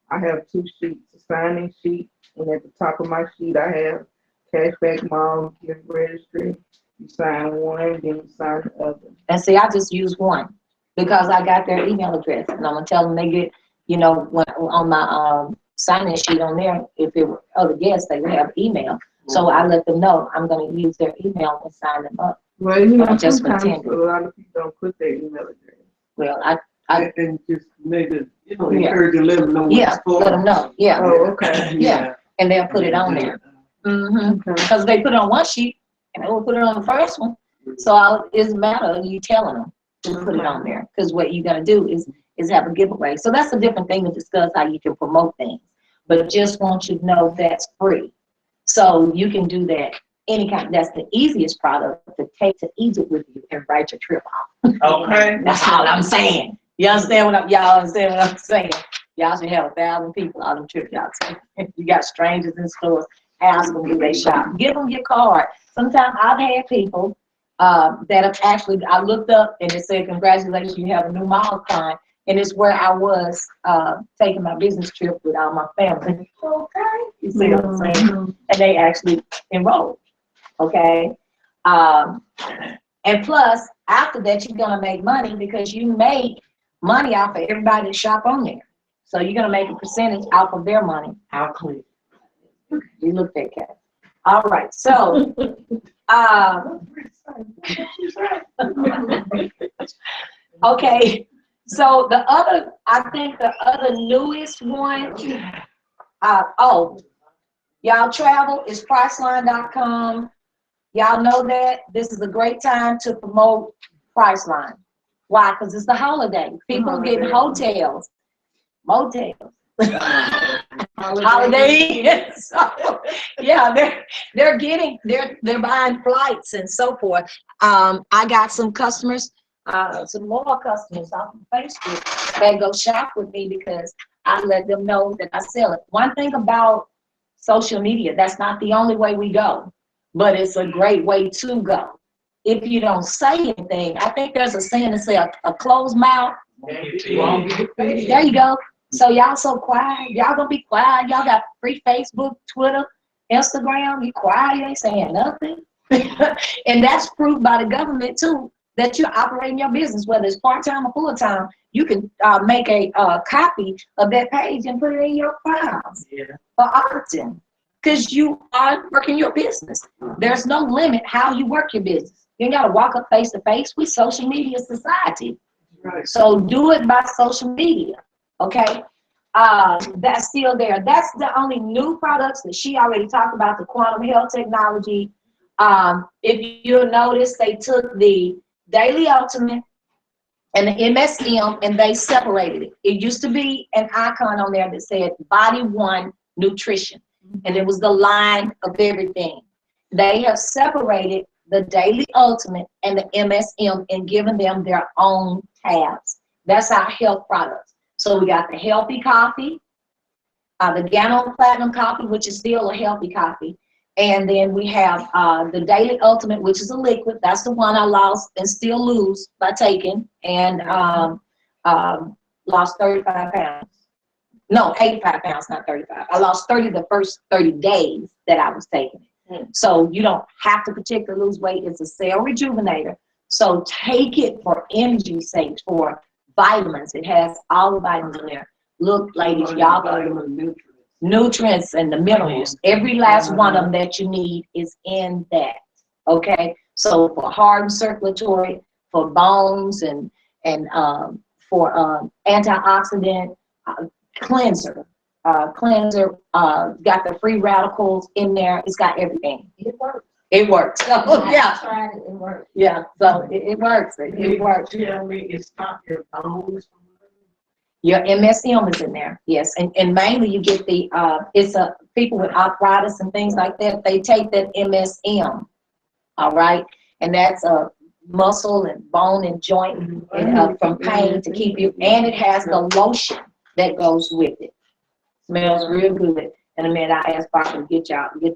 I have 2 sheets, a signing sheet, and at the top of my sheet, I have Cashback Mall gift registry. You sign one, then you sign the other. And see, I just use one because I got their email address, and I'm gonna tell them they get, you know, when, on my sign-in sheet on there, if it were other guests, they would have email. So I let them know I'm gonna use their email and sign them up. Well, you know, Just sometimes pretend. a lot of people don't put their email address. Well, And just make it, you know, Yeah. encourage you, let them know what yeah, it's for. let them know, yeah, Oh, okay. yeah, and they'll put it on there. Because they put it on one sheet, and they will put it on the first one. So it's a matter of you telling them to put it on there. Because what you're gonna do is have a giveaway. So that's a different thing to discuss how you can promote things. But just want you to know that's free. So you can do that anytime. That's the easiest product to take to Egypt with you and write your trip off. Okay. That's all I'm saying. You understand y'all understand what I'm saying? Y'all should have 1,000 people on them trips y'all take. You got strangers in stores, ask them, do they shop? Give them your card. Sometimes I've had people that have actually, I looked up and it said, congratulations, you have a new mile card. And it's where I was taking my business trip with all my family. Okay, you see what I'm saying? And they actually enrolled, okay? And plus, after that, you're gonna make money because you make money off of everybody that shop on there. So you're gonna make a percentage off of their money. I'll clean. You looked at Kat. All right, so, okay, so I think the other newest one, y'all travel is Priceline.com. Y'all know that this is a great time to promote Priceline. Why? Because it's the holiday. People are getting hotels, motels, holiday. So, yeah, they're buying flights and so forth. I got some customers, some more customers off of Facebook that go shop with me because I let them know that I sell it. One thing about social media, that's not the only way we go, but it's a great way to go. If you don't say anything, I think there's a saying that says a closed mouth. There you go. So y'all so quiet. Y'all gonna be quiet. Y'all got free Facebook, Twitter, Instagram. You quiet. You ain't saying nothing. And that's proved by the government too, that you're operating your business, whether it's part-time or full-time. You can make a copy of that page and put it in your files for auditing, because you are working your business. There's no limit how you work your business. You ain't got to walk up face to face with social media society. Right. So do it by social media, okay? That's still there. That's the only new products that she already talked about, the quantum health technology. If you'll notice, they took the Daily Ultimate and the MSM and they separated it. It used to be an icon on there that said Body One Nutrition, and it was the line of everything. They have separated the Daily Ultimate and the MSM and given them their own tabs. That's our health products. So we got the healthy coffee, the Gano Platinum coffee, which is still a healthy coffee. And then we have the Daily Ultimate, which is a liquid. That's the one I lost and still lose by taking, and lost 35 pounds. No, 85 pounds, not 35. I lost 30 the first 30 days that I was taking it. So you don't have to particularly lose weight. It's a cell rejuvenator. So take it for energy sake, for vitamins. It has all the vitamins in there. Look, ladies, y'all got nutrients and the minerals. Every last one of them that you need is in that. Okay. So for heart and circulatory, for bones, and for antioxidant, cleanser. Got the free radicals in there. It's got everything. It works. It works. So, yeah. I tried it. It works. Yeah. So it works. It works. Tell me it's not your bones. Your MSM is in there. Yes. And mainly you get the, it's people with arthritis and things like that. They take that MSM. All right. And that's a muscle and bone and joint and, from pain to keep you. And it has the lotion that goes with it. Smells real good. And a minute, I asked Parker to get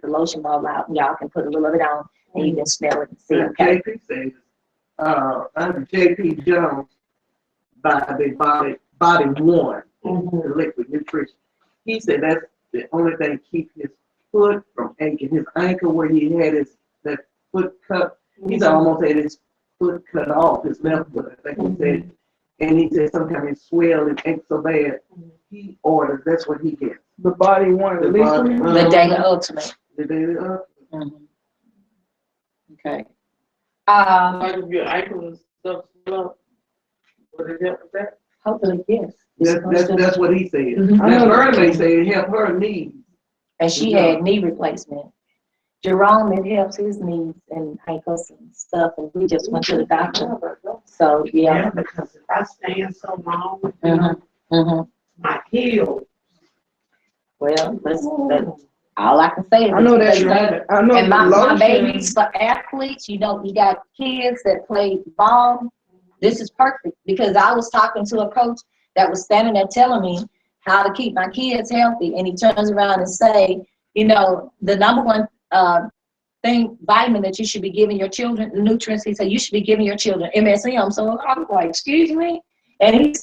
the lotion bottle out, and y'all can put a little of it on, and you can smell it and see. Okay. JP says, under JP Jones, by the body one, the liquid nutrition. He said that's the only thing keep his foot from aching. His ankle where he had that foot cut, he's almost had his foot cut off, his left foot, I think he said. And he said sometimes it swelled and ached so bad. He orders, that's what he gets. The Body One, The body, The Daily Ultimate. The Daily Ultimate. Okay. Like if your ankle and stuff swell up, would it help with that? Hopefully, yes. That's what he said. Mhm. That's what Ernie said, it helped her knees. And she had knee replacement. Jerome, it helps his knees and ankles and stuff, and we just went to the doctor. So, yeah. Because if I stand so long, my heel. Well, that's all I can say is I know that. that. I know And the my lotion. babies for athletes, you got kids that play ball. This is perfect, because I was talking to a coach that was standing there telling me how to keep my kids healthy, and he turns around and say, you know, the number one vitamin that you should be giving your children, the nutrients, he said, you should be giving your children MSM. So I was like, excuse me? And he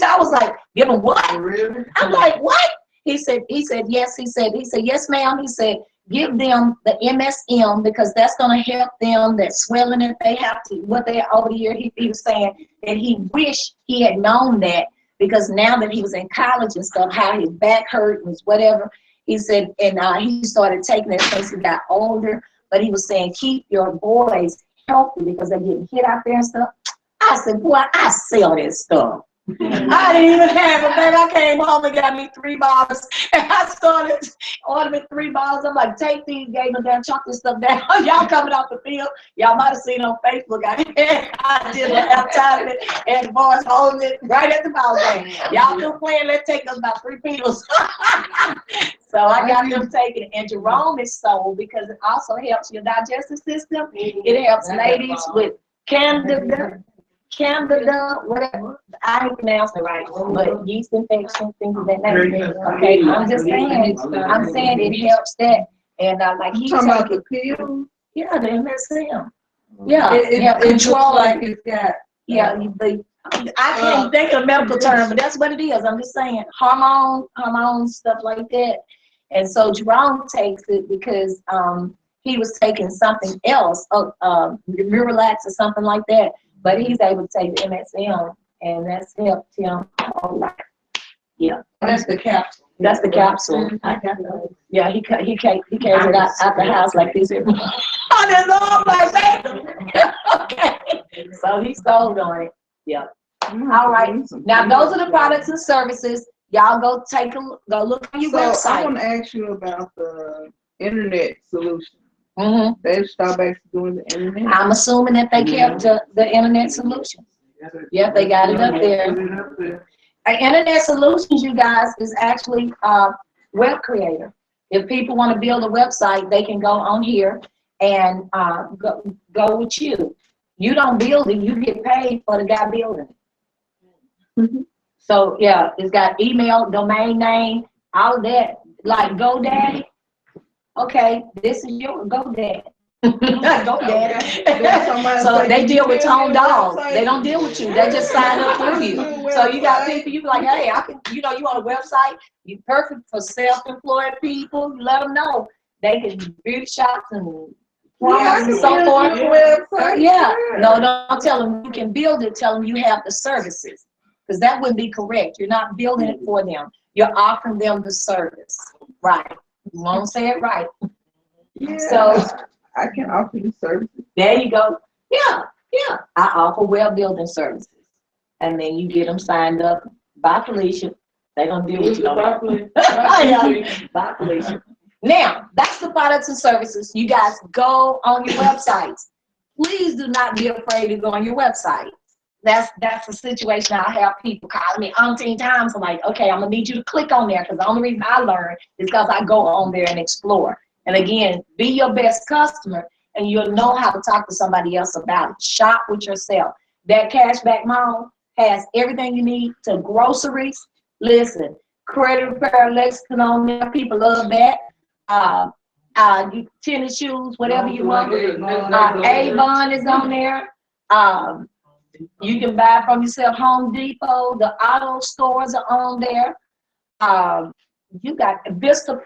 I was like, give them what? Really? I'm like, what? He said, yes. He said, yes, ma'am. He said, give them the MSM, because that's going to help them, that swelling that they have to, what they over the year, he was saying that he wished he had known that, because now that he was in college and stuff, how his back hurt and whatever, he said, and he started taking it since he got older, but he was saying, keep your boys healthy because they're getting hit out there and stuff. I said, boy, I sell this stuff. I didn't even have it, baby. I came home and got me 3 bottles, and I started ordering 3 bottles. I'm like, take these, gave them damn chocolate stuff down. Y'all coming off the field. Y'all might have seen on Facebook. I did an advertisement, and the boys holding it right at the ball game. Y'all still playing, let's take us about 3 pills. So I got them taking it. And Jerome is sold because it also helps your digestive system. It helps ladies with candida, whatever. I ain't pronouncing it right, but yeast infection, things of that nature. Okay, I'm just saying, it helps that. And like You talking about the pill? yeah, the MSM. Yeah, It control. like it's got. Yeah, I can't think of a medical term, but that's what it is. I'm just saying, hormone stuff like that. And so Jerome takes it because he was taking something else, Miralax or something like that. But he's able to take the MSM, and that's helped him a lot. Yeah. That's the capsule. That's the capsule. I got those. Yeah, he carries it out the house like this. On his arm like that. Okay. So he sold on it. Yeah. All right. Now those are the products and services. Y'all go look on your So I website. want to ask you about the internet solution. Mm-hmm. They Starbucks doing the internet. I'm assuming that they kept the internet solution. Yep, they got it up there. Internet Solutions, you guys, is actually web creator. If people want to build a website, they can go on here and go with you. You don't build it, you get paid for the guy building it. Mm-hmm. So yeah, it's got email, domain name, all of that. Like GoDaddy. Okay, this is your GoDaddy. GoDaddy. So they deal with Tone Dogs. They don't deal with you. They just sign up through you. So you got people, you be like, hey, I can, you on a website, you perfect for self-employed people. You let them know. They can beauty shops and plumbers and so forth. Yeah. No, don't tell them you can build it. Tell them you have the services. Because that wouldn't be correct. You're not building it for them. You're offering them the service. Right. You won't say it right. Yeah. So I can offer you services. there you go. Yeah. I offer web building services. And then you get them signed up by Felicia. They're going to deal with you. By Felicia. Now, that's the products and services. You guys go on your websites. Please do not be afraid to go on your website. That's a situation I have people calling me umpteen times. I'm like, okay, I'm gonna need you to click on there, because the only reason I learn is because I go on there and explore. And again, be your best customer, and you'll know how to talk to somebody else about it. Shop with yourself. That Cashback Mall has everything you need to groceries. Listen, credit repair, Lexington on there. People love that. Tennis shoes, whatever you want. Avon is on there. You can buy from yourself. Home Depot, the auto stores are on there. You got Vista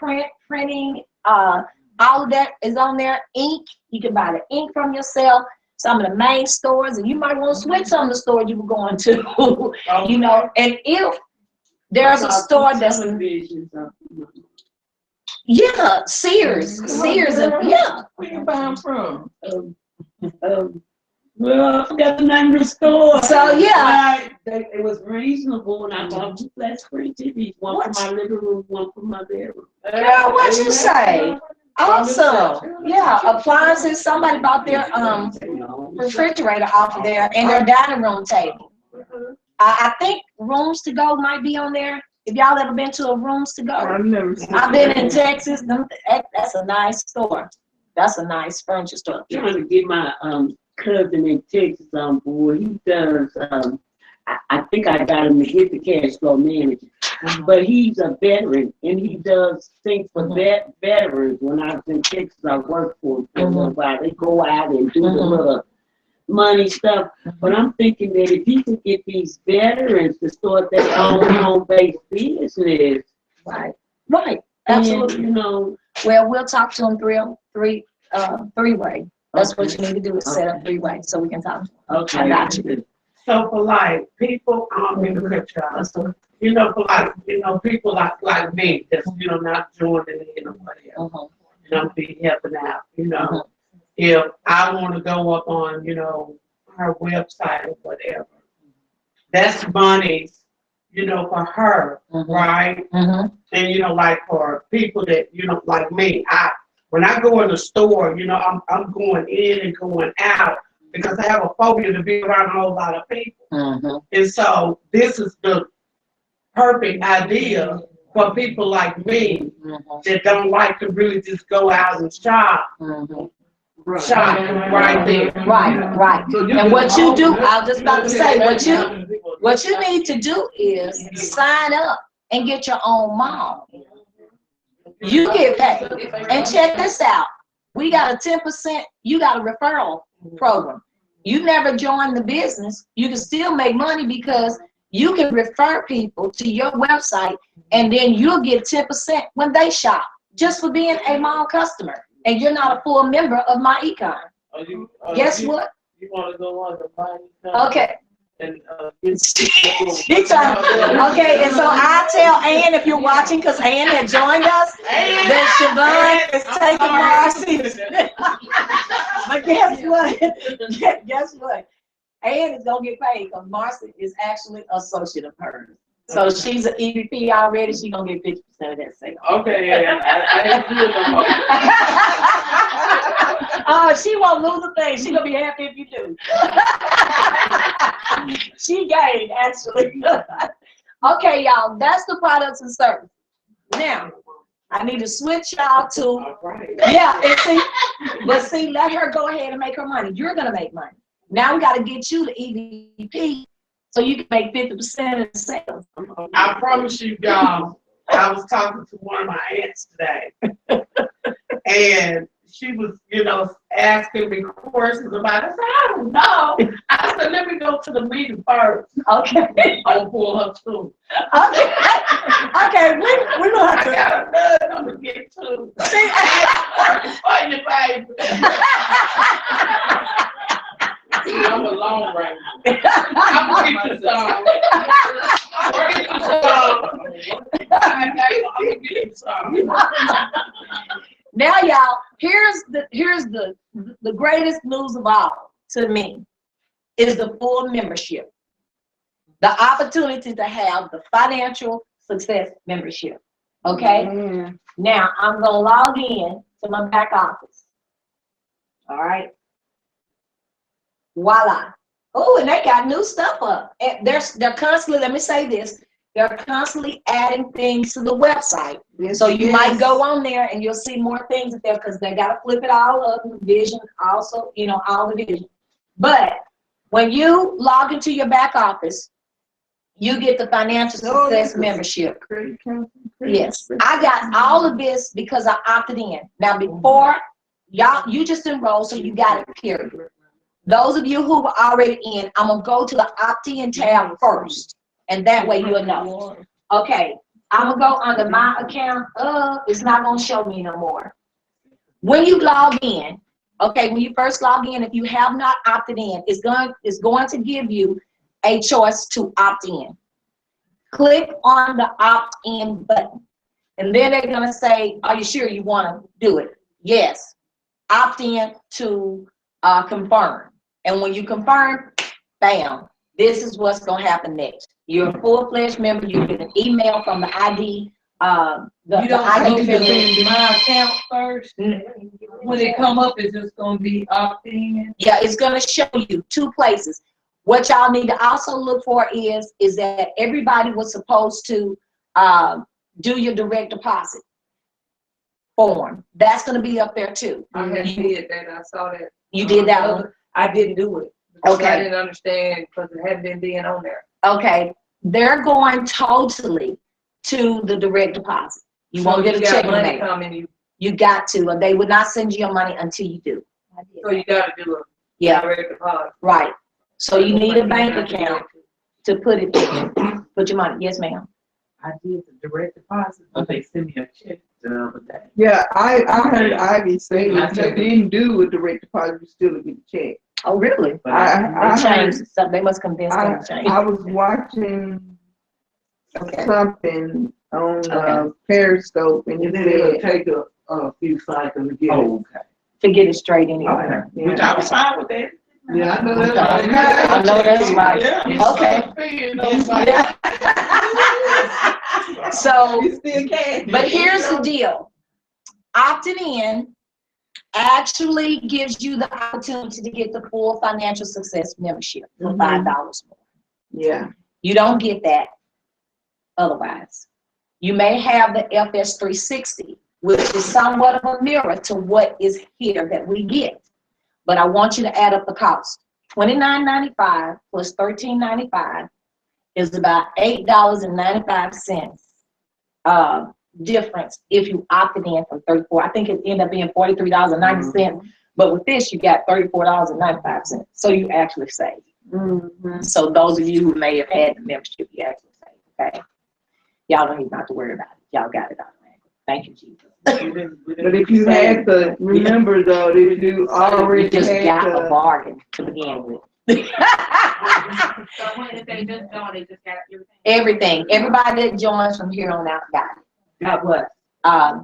printing, all of that is on there. Ink, you can buy the ink from yourself. Some of the main stores, and you might want to switch some of the stores you were going to, And if there's a store that's, yeah, Sears, and yeah. Where you buy them from? Well, I forgot the name of the store. So yeah, It was reasonable, and I bought 2 flat screen TVs, one for my living room, one for my bedroom. girl, what you say? Awesome. Yeah, appliances. Somebody bought their refrigerator off of there and their dining room table. I think Rooms to Go might be on there. If y'all ever been to a Rooms to Go, I've never seen I've been in Texas. That's a nice store. That's a nice furniture store. Trying to get my cousin in Texas on board. He does, I think I got him to get the cash flow manager. But he's a veteran and he does things for veterans. When I was in Texas, I worked for him for a little while. They go out and do the little money stuff. But I'm thinking that if he could get these veterans to start their own home-based business. Right, right, And, absolutely. you know, Well, we'll talk to them three-way. That's what you need to do is set up three-way so we can talk. okay. I got you. So for like people, I don't mean to cut you off. You know, for like, you know, people like me, that's, you know, not joining in or whatever. You know, be helping out, you know. If I want to go up on, you know, her website or whatever, that's money, you know, for her, right? And, you know, like for people that, you know, like me, when I go in the store, you know, I'm going in and going out because I have a phobia to be around a whole lot of people. And so this is the perfect idea for people like me that don't like to really just go out and shop. Shop right there. Right. And what you do, I was just about to say, what you need to do is sign up and get your own mall. You get paid. And check this out. We got a 10%, you got a referral program. You never joined the business, you can still make money because you can refer people to your website and then you'll get 10% when they shop just for being a mall customer. And you're not a full member of my econ. Guess what? You want to go on the money? Okay. And, Okay, and so I tell Ann, if you're watching, because Ann had joined us, that Siobhan is taking Marcy's. But guess what? Guess what? Ann is gonna get paid because Marcy is actually an associate of hers. So she's an EVP already. She's gonna get 50% of that sale. okay, yeah, I ain't doing no more. Oh, she won't lose a thing. She's gonna be happy if you do. She gained, actually. Okay, y'all, that's the products and services. Now, I need to switch y'all to, yeah, and see, let her go ahead and make her money. You're gonna make money. Now we gotta get you the EVP so you can make 50% of the sales. I promise you, y'all, I was talking to one of my aunts today, and she was, you know, asking me questions about it. I said, I don't know. I said, let me go to the meeting first. Okay. I'll pull her too. Okay, we're gonna have I to. got a nut I'm gonna get to. See, For you, baby. See, I'm a long range. I'm gonna get you some. I'm gonna get you some. Now, y'all, here's the greatest news of all to me is the full membership. The opportunity to have the financial success membership. Okay? Now, I'm gonna log in to my back office. All right. Voila. Oh, and they got new stuff up. And they're constantly, let me say this, they're constantly adding things to the website. So you might go on there and you'll see more things there because they got to flip it all up, the vision also, you know, all the vision. But when you log into your back office, you get the financial success membership. Yes, I got all of this because I opted in. Now before, y'all, you just enrolled, so you got it, period. Those of you who were already in, I'm gonna go to the opt-in tab first, and that way you'll know. Okay, I'm gonna go under my account. It's not gonna show me no more. When you log in, okay, when you first log in, if you have not opted in, it's going to give you a choice to opt in. Click on the opt-in button, and then they're gonna say, "Are you sure you want to do it?" Yes. Opt in to confirm. And when you confirm, bam, this is what's going to happen next. You're a full-fledged member. You get an email from the ID. You don't ID go to my account first. When it come up, it's just gonna be opt-in. Yeah, it's going to show you two places. What y'all need to also look for is that everybody was supposed to do your direct deposit form. That's going to be up there too. I had did that. I saw that. You did that one. I didn't do it. Because I Okay. didn't understand, because it hadn't been on there. Okay, they're going totally to the direct deposit. You won't get a check in the money mail. coming, You got to, or they would not send you your money until you do. so you gotta do a Yeah, direct deposit. right. So you need a bank account to put it there. Put your money, yes, ma'am. I did the direct deposit, but they sent me a check the other day. Yeah, I heard Ivy say I if you said- didn't do a direct deposit, you still get a check. Oh, really? But I They heard, changed something, they must convince them to change. I was watching Okay. something on Okay. Periscope and And it then it'll said, take a few cycles to get it. okay. To get it straight anyway. Okay, Yeah. which I was fine with that. Yeah, I know that's Okay. right. I know that's right. Yeah. Okay. It's like- Yeah. So, You still can. but here's the deal. Opting in actually gives you the opportunity to get the full financial success membership for $5 more. Yeah. You don't get that otherwise. You may have the FS 360, which is somewhat of a mirror to what is here that we get. But I want you to add up the cost. $29.95 plus $13.95 is about $8.95 difference if you opted in from 34. I think it ended up being $43.90. But with this, you got $34.95. So you actually save. So those of you who may have had the membership, you actually save. Okay. Y'all don't even have to worry about it. Y'all got it automatically. Thank you, Jesus. But if you had to remember though, that you You already just got a had bargain to begin with. So when they just joined, they just got Everything. Everybody that joins from here on out got it. Got what?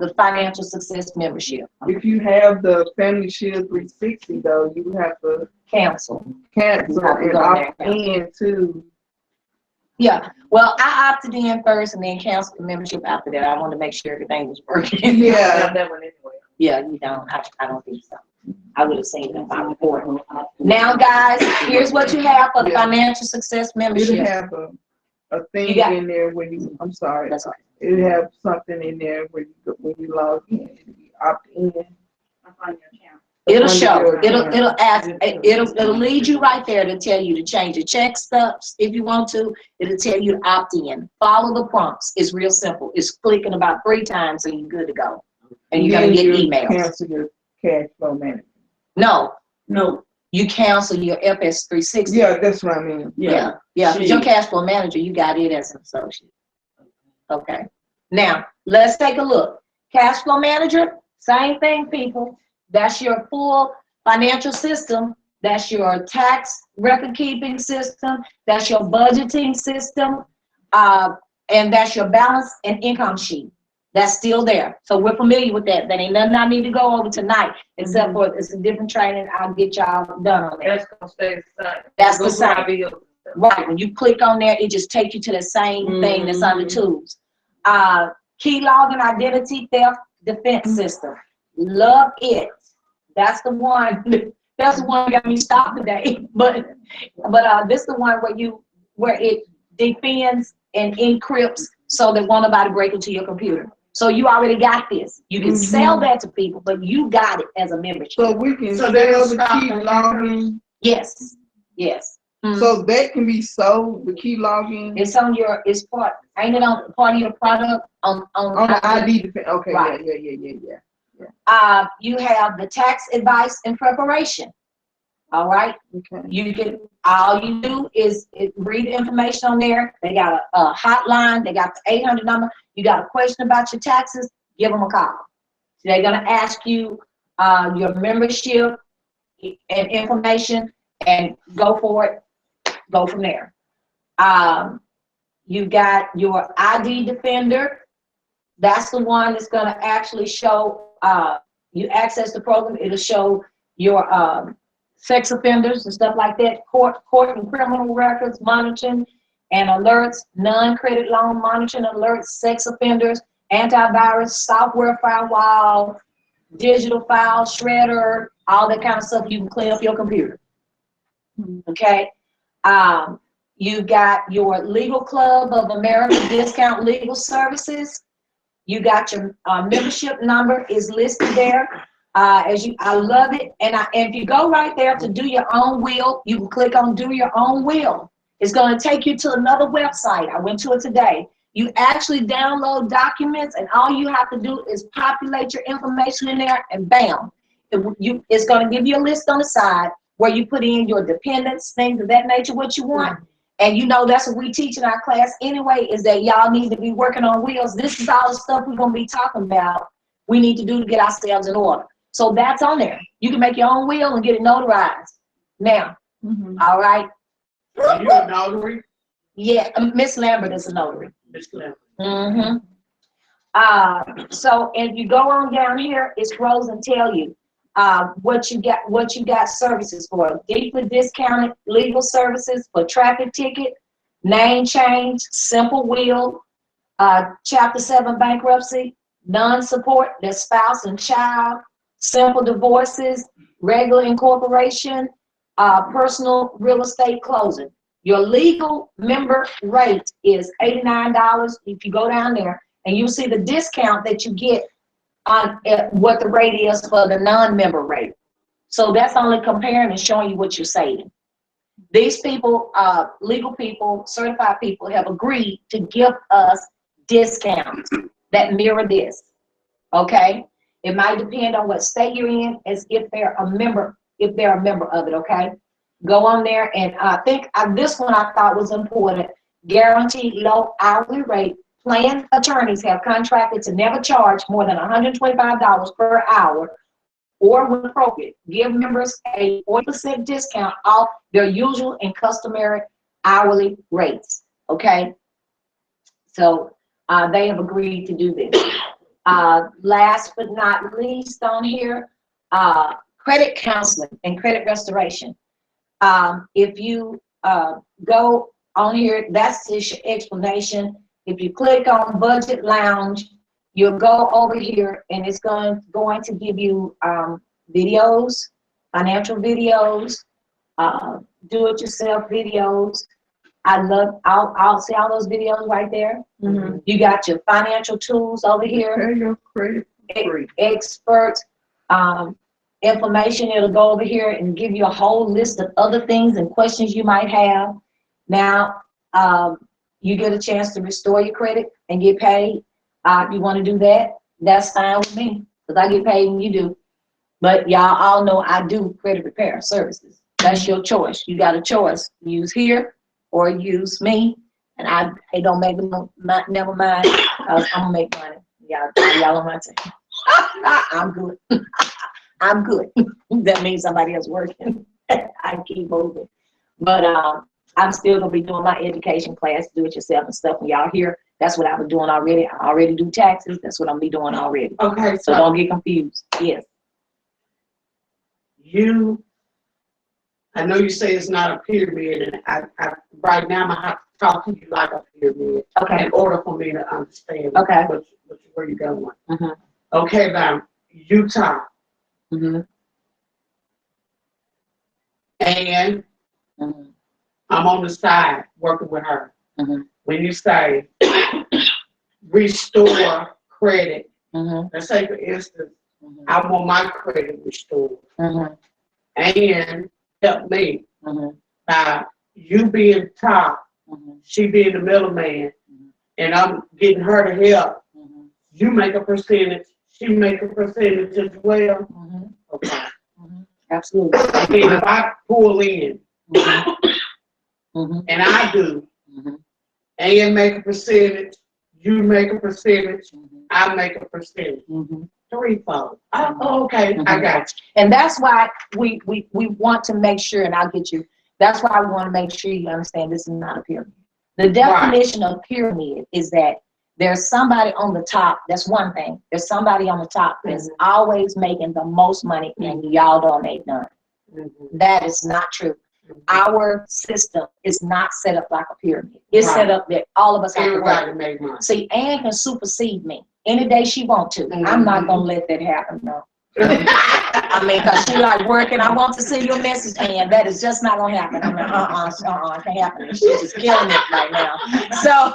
The financial success membership. if you have the Family Shield 360 though, you have to Cancel. cancel You have to and go opt there. in too. Yeah. Well, I opted in first and then canceled the membership after that. I wanted to make sure everything was working. Yeah. Got that one anyway. Yeah, you don't. I don't think so. I would have seen it in my report. Now, guys, here's what you have for the Yeah. financial success It'll membership. have a thing You got- in there when you, I'm sorry, That's right. it'll have something in there when you log in, it'll be opt in. It'll Under show, your it'll account. ask, it'll lead you right there to tell you to change your check stubs if you want to. It'll tell you to opt in. Follow the prompts. It's real simple. It's clicking about 3 times and you're good to go. And you're gonna Then get you emails. Cancel your cash flow management. No, No, you cancel your FS 360. Yeah, that's what I mean. Yeah, 'cause your cash flow manager, you got it as an associate. Okay. Now, let's take a look. Cash flow manager, same thing, people. That's your full financial system. That's your tax record keeping system. That's your budgeting system. And that's your balance and income sheet. That's still there. So we're familiar with that. That ain't nothing I need to go over tonight, except for it's a different training. I'll get y'all done on that. That's gonna stay the same. That's the Go for our same. bills. Right, when you click on there, it just takes you to the same thing that's under tools. Key login identity theft defense system. Love it. That's the one, that's the one that got me stopped today. But this is the one where it defends and encrypts so that won't nobody break into your computer. So you already got this. You can sell that to people, but you got it as a membership. So we can So sell they'll the stop key the login, Yes, yes. so that can be sold, the key login It's on your, it's part, ain't it on part of your product on the ID defense, okay, Right. yeah. You have the tax advice and preparation. All right, Okay. you can, all you do is read the information on there. They got a hotline, they got the 800 number. You got a question about your taxes, give them a call. They're gonna ask you your membership and information and go for it, go from there. You got your ID Defender. That's the one that's gonna actually show, you access the program, it'll show your sex offenders and stuff like that, court and criminal records, monitoring and alerts, non-credit loan monitoring alerts, sex offenders, antivirus, software firewall, digital file shredder, all that kind of stuff. You can clean up your computer. Okay. You got your Legal Club of America Discount Legal Services. You got your membership number is listed there. I love it. And if you go right there to do your own will, you can click on do your own will. It's going to take you to another website. I went to it today. You actually download documents, and all you have to do is populate your information in there, and bam, it's going to give you a list on the side where you put in your dependents, things of that nature, what you want. And you know that's what we teach in our class anyway, is that y'all need to be working on wills. This is all the stuff we're going to be talking about we need to do to get ourselves in order. So that's on there. You can make your own will and get it notarized. Now, all right. Are you a notary? Yeah, Miss Lambert is a notary. Miss Lambert. So if you go on down here, it scrolls and tell you what you got services for. Deeply discounted legal services for traffic ticket, name change, simple will, Chapter 7 bankruptcy, non-support, that's spouse and child, simple divorces, regular incorporation, personal real estate closing. Your legal member rate is $89. If you go down there and you see the discount that you get on what the rate is for the non-member rate. So that's only comparing and showing you what you're saving. These people, legal people, certified people, have agreed to give us discounts that mirror this. Okay? It might depend on what state you're in, as if they're a member of it. Okay? Go on there, and I think this one I thought was important. Guaranteed low hourly rate. Plan attorneys have contracted to never charge more than $125 per hour, or when appropriate, give members a 40% discount off their usual and customary hourly rates. Okay, so they have agreed to do this. Last but not least on here, credit counseling and credit restoration. If you go on here, that's just your explanation. If you click on Budget Lounge, you'll go over here, and it's going to give you videos, financial videos, do-it-yourself videos. I'll see all those videos right there. You got your financial tools over here. Experts, information. It'll go over here and give you a whole list of other things and questions you might have. Now, you get a chance to restore your credit and get paid. If you want to do that, that's fine with me, because I get paid when you do. But y'all all know I do credit repair services. That's your choice. You got a choice. Use here or use me. And it don't make them, never mind, because I'm going to make money. Y'all on my team. I'm good. I'm good. That means somebody else working. I keep moving. But I'm still gonna be doing my education class, do it yourself and stuff. When y'all here, that's what I was doing already. I already do taxes. That's what I'm be doing already. Okay, So don't get confused. Yes. I know you say it's not a pyramid, and I right now I'm gonna have to talk to you like a pyramid. Okay. In order for me to understand. Okay. Where you're going. Okay, now Utah. And I'm on the side working with her. When you say restore credit, let's say for instance, I want my credit restored, and help me by you being top, she being the middleman, and I'm getting her to help. You make a percentage, she make a percentage as well. Okay. Absolutely. And if I pull in, and I do, and make a percentage, you make a percentage, I make a percentage. Threefold. Oh, okay, I got you. And that's why we want to make sure, and I'll get you, that's why we want to make sure you understand this is not a pyramid. The definition of pyramid is that there's somebody on the top, that's one thing. There's somebody on the top that's always making the most money, and y'all don't make none. That is not true. Our system is not set up like a pyramid. It's set up that all of us have to work. See, Ann can supersede me any day she wants to. I'm not gonna let that happen, no. I mean, because she like working, I want to send you a message, Ann. That is just not gonna happen. I'm like, it can't happen. She's just killing it right now. So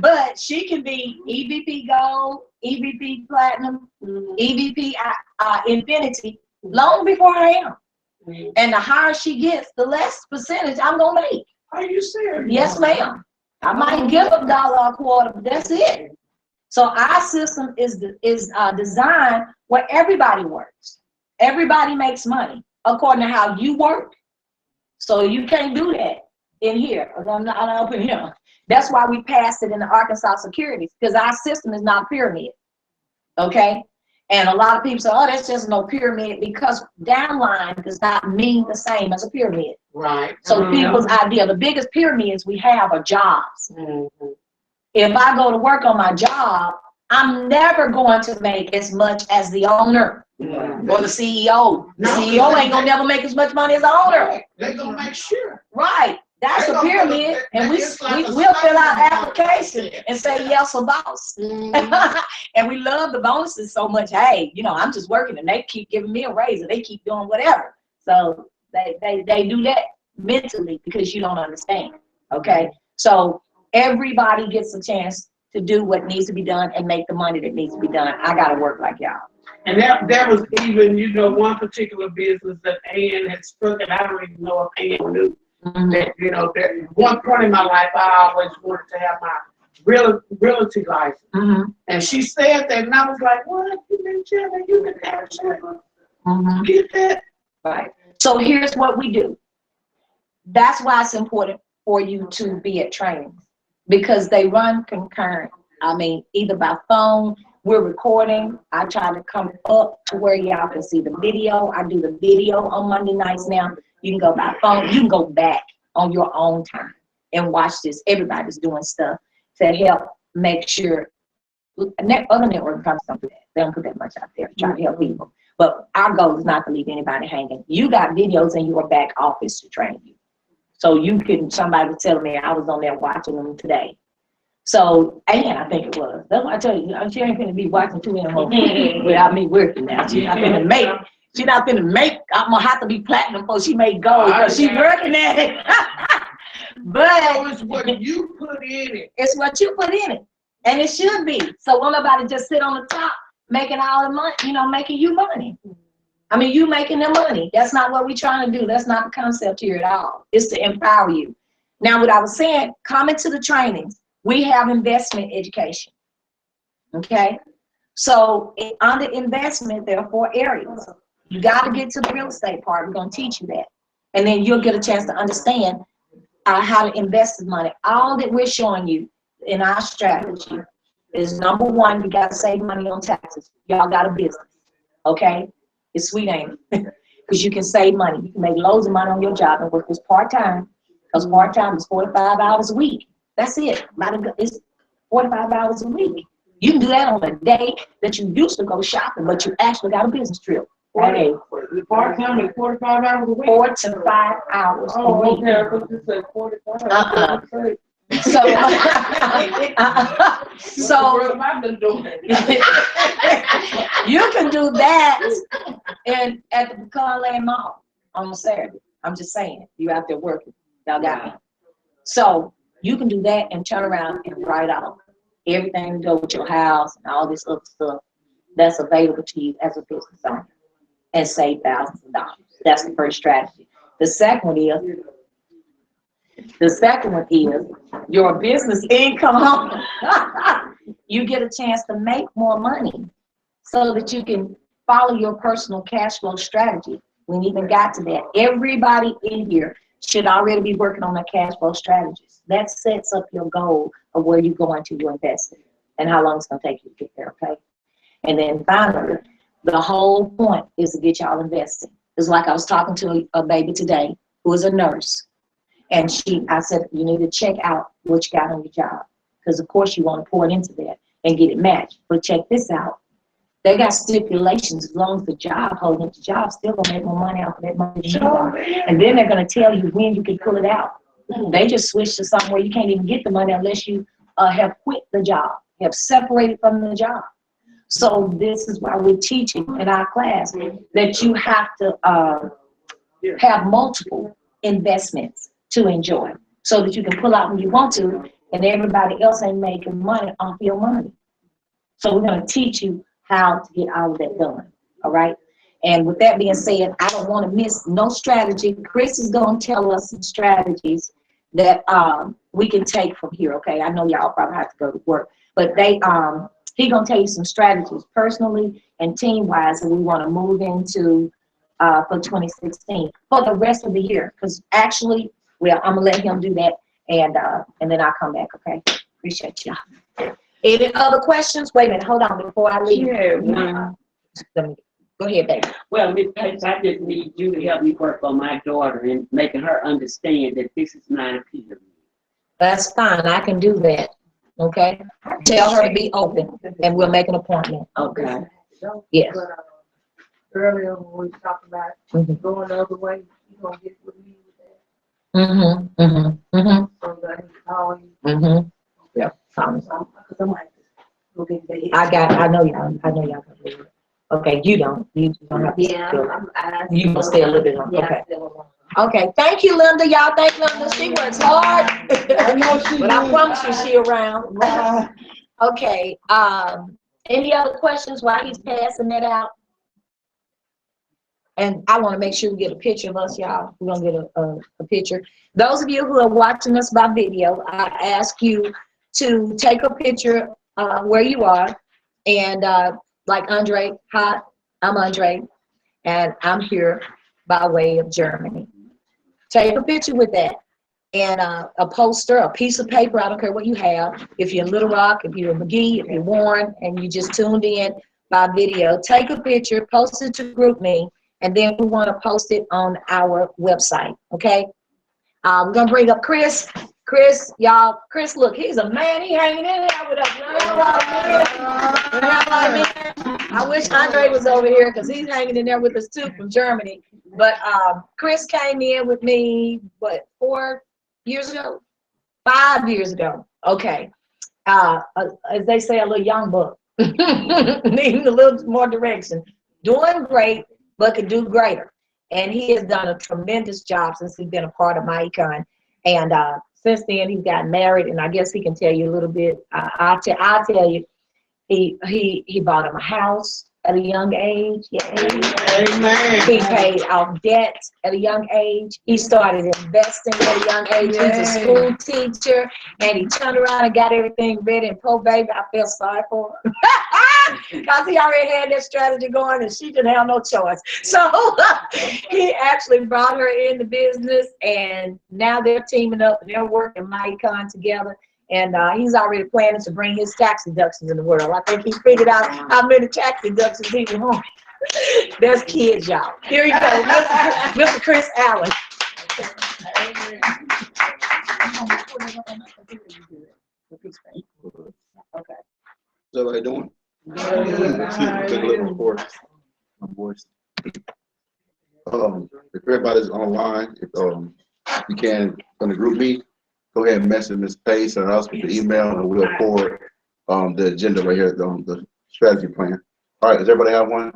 But she can be EVP Gold, EVP Platinum, EVP Infinity long before I am. And the higher she gets, the less percentage I'm gonna make. Are you serious? Yes, ma'am. I might give a dollar a quarter, but that's it. So our system is designed where everybody works. Everybody makes money according to how you work. So you can't do that in here. I'm not up in here. That's why we passed it in the Arkansas Securities, because our system is not pyramid. Okay? And a lot of people say, oh, that's just no pyramid, because downline does not mean the same as a pyramid. Right. So people's idea, the biggest pyramids we have are jobs. If I go to work on my job, I'm never going to make as much as the owner or the CEO. The CEO ain't gonna never make as much money as the owner. They're gonna make sure. Right. That's a pyramid, and we'll fill out application and say yes or boss. And we love the bonuses so much. Hey, you know, I'm just working and they keep giving me a raise and they keep doing whatever. So they do that mentally because you don't understand. Okay. So everybody gets a chance to do what needs to be done and make the money that needs to be done. I gotta work like y'all. And that was even, you know, one particular business that Ann had struck, and I don't even know if Ann knew. That, you know, that one point in my life, I always wanted to have my realty license. And she said that, and I was like, what? You mean, Jenna, you can actually get that? Right. So here's what we do. That's why it's important for you to be at trainings, because they run concurrent. I mean, either by phone, we're recording. I try to come up to where y'all can see the video. I do the video on Monday nights now. You can go by phone. You can go back on your own time and watch this. Everybody's doing stuff to help make sure. Other networks don't do that. They don't put that much out there to try to help people. But our goal is not to leave anybody hanging. You got videos in your back office to train you. So you can, somebody was telling me, I was on there watching them today. So, and I think it was. That's why I tell you, she ain't gonna be watching 2 anymore without me working now. She's not gonna make, I'm gonna have to be platinum before she make gold, because she's working at it. But it's what you put in it. It's what you put in it. And it should be. So won't nobody just sit on the top making all the money, you know, making you money. I mean, you making them money. That's not what we're trying to do. That's not the concept here at all. It's to empower you. Now, what I was saying, coming to the trainings, we have investment education. Okay? So under investment, there are 4 areas. You got to get to the real estate part. We're going to teach you that. And then you'll get a chance to understand how to invest the money. All that we're showing you in our strategy is, number 1, you got to save money on taxes. Y'all got a business. Okay? It's sweet, ain't it? Because you can save money. You can make loads of money on your job and work this part-time. Because part-time is 45 hours a week. That's it. It's 45 hours a week. You can do that on a day that you used to go shopping, but you actually got a business trip. Hey, Part-time is 45 hours a week? 4 to 5 hours a week. Okay, I thought you said 45. So, so I've been doing you can do that at the Pecan Land Mall on Saturday. I'm just saying, you out there working. Y'all got me. So you can do that and turn around and write off everything to go with your house and all this other stuff that's available to you as a business owner and save thousands of dollars. That's the first strategy. The second one is your business income. You get a chance to make more money so that you can follow your personal cash flow strategy. We ain't even got to that. Everybody in here should already be working on their cash flow strategies. That sets up your goal of where you're going to invest in and how long it's going to take you to get there, okay? And then finally, the whole point is to get y'all investing. It's like I was talking to a baby today who is a nurse. And I said, you need to check out what you got on your job. Because, of course, you want to pour it into that and get it matched. But check this out. They got stipulations. As long as the job holding the job, still going to make more money off of that money. And then they're going to tell you when you can pull it out. They just switched to somewhere you can't even get the money unless you have quit the job, have separated from the job. So this is why we're teaching in our class that you have to have multiple investments to enjoy so that you can pull out when you want to and everybody else ain't making money off your money. So we're gonna teach you how to get all of that done, all right? And with that being said, I don't wanna miss no strategy. Chris is gonna tell us some strategies that we can take from here, okay? I know y'all probably have to go to work, but he gonna tell you some strategies personally and team-wise that we wanna move into for 2016, for the rest of the year. Because actually, well, I'm gonna let him do that, and then I'll come back, okay? Appreciate y'all. Any other questions? Wait a minute, hold on before I leave. Yeah, Go ahead, baby. well, Ms. Pace, I just need you to help me work on my daughter and making her understand that this is not a pyramid. That's fine, I can do that, okay? Tell her to be open, and we'll make an appointment. Okay. Yes. Earlier when we talked about Mhm. going the other way, you gonna get with me with that, Mm-hmm, mm-hmm, mm-hmm, so that I can call you. mm-hmm. Yeah, promise. Cause I'm like, go get that. I know y'all can do it. Okay, you don't have to. Yeah, do it. I You gonna stay a little bit on, Yeah, okay. I still want. Okay, thank you, Linda. Y'all thank Linda. She works hard. I know she But I do. promise you she around. Okay, any other questions while he's passing that out? And I want to make sure we get a picture of us, y'all. We're gonna get a picture. Those of you who are watching us by video, I ask you to take a picture where you are. And like Andre, hi, I'm Andre, and I'm here by way of Germany. Take a picture with that. And a poster, a piece of paper, I don't care what you have. If you're in Little Rock, if you're in McGee, if you're Warren, and you just tuned in by video, take a picture, post it to GroupMe, and then we want to post it on our website, okay? We're going to bring up Chris. Chris, y'all, Chris, look, he's a man. He hanging in there with us. I wish Andre was over here because he's hanging in there with us too from Germany. But Chris came in with me, what, 4 years ago? 5 years ago. Okay. As they say, a little young buck. Needing a little more direction. Doing great, but could do greater. And he has done a tremendous job since he's been a part of my econ. And since then, he's gotten married, and I guess he can tell you a little bit. I'll tell you, he bought him a house at a young age. Amen. He paid off debt at a young age. He started investing at a young age. He's a school teacher, and he turned around and got everything ready. And poor baby, I feel sorry for him. Because he already had that strategy going, and she didn't have no choice. So he actually brought her in the business, and now they're teaming up, and they're working MyEcon together. And he's already planning to bring his tax deductions in the world. I think he figured out how many tax deductions he can want. That's kids, y'all. Here you go, Mr. Chris Allen. Okay. Is that what they're doing? Take a look, of course. My voice. If everybody's online, if you can, on the group meet, go ahead and message Ms. Pace or us with the email, and we'll forward the agenda right here, the strategy plan. All right, does everybody have one?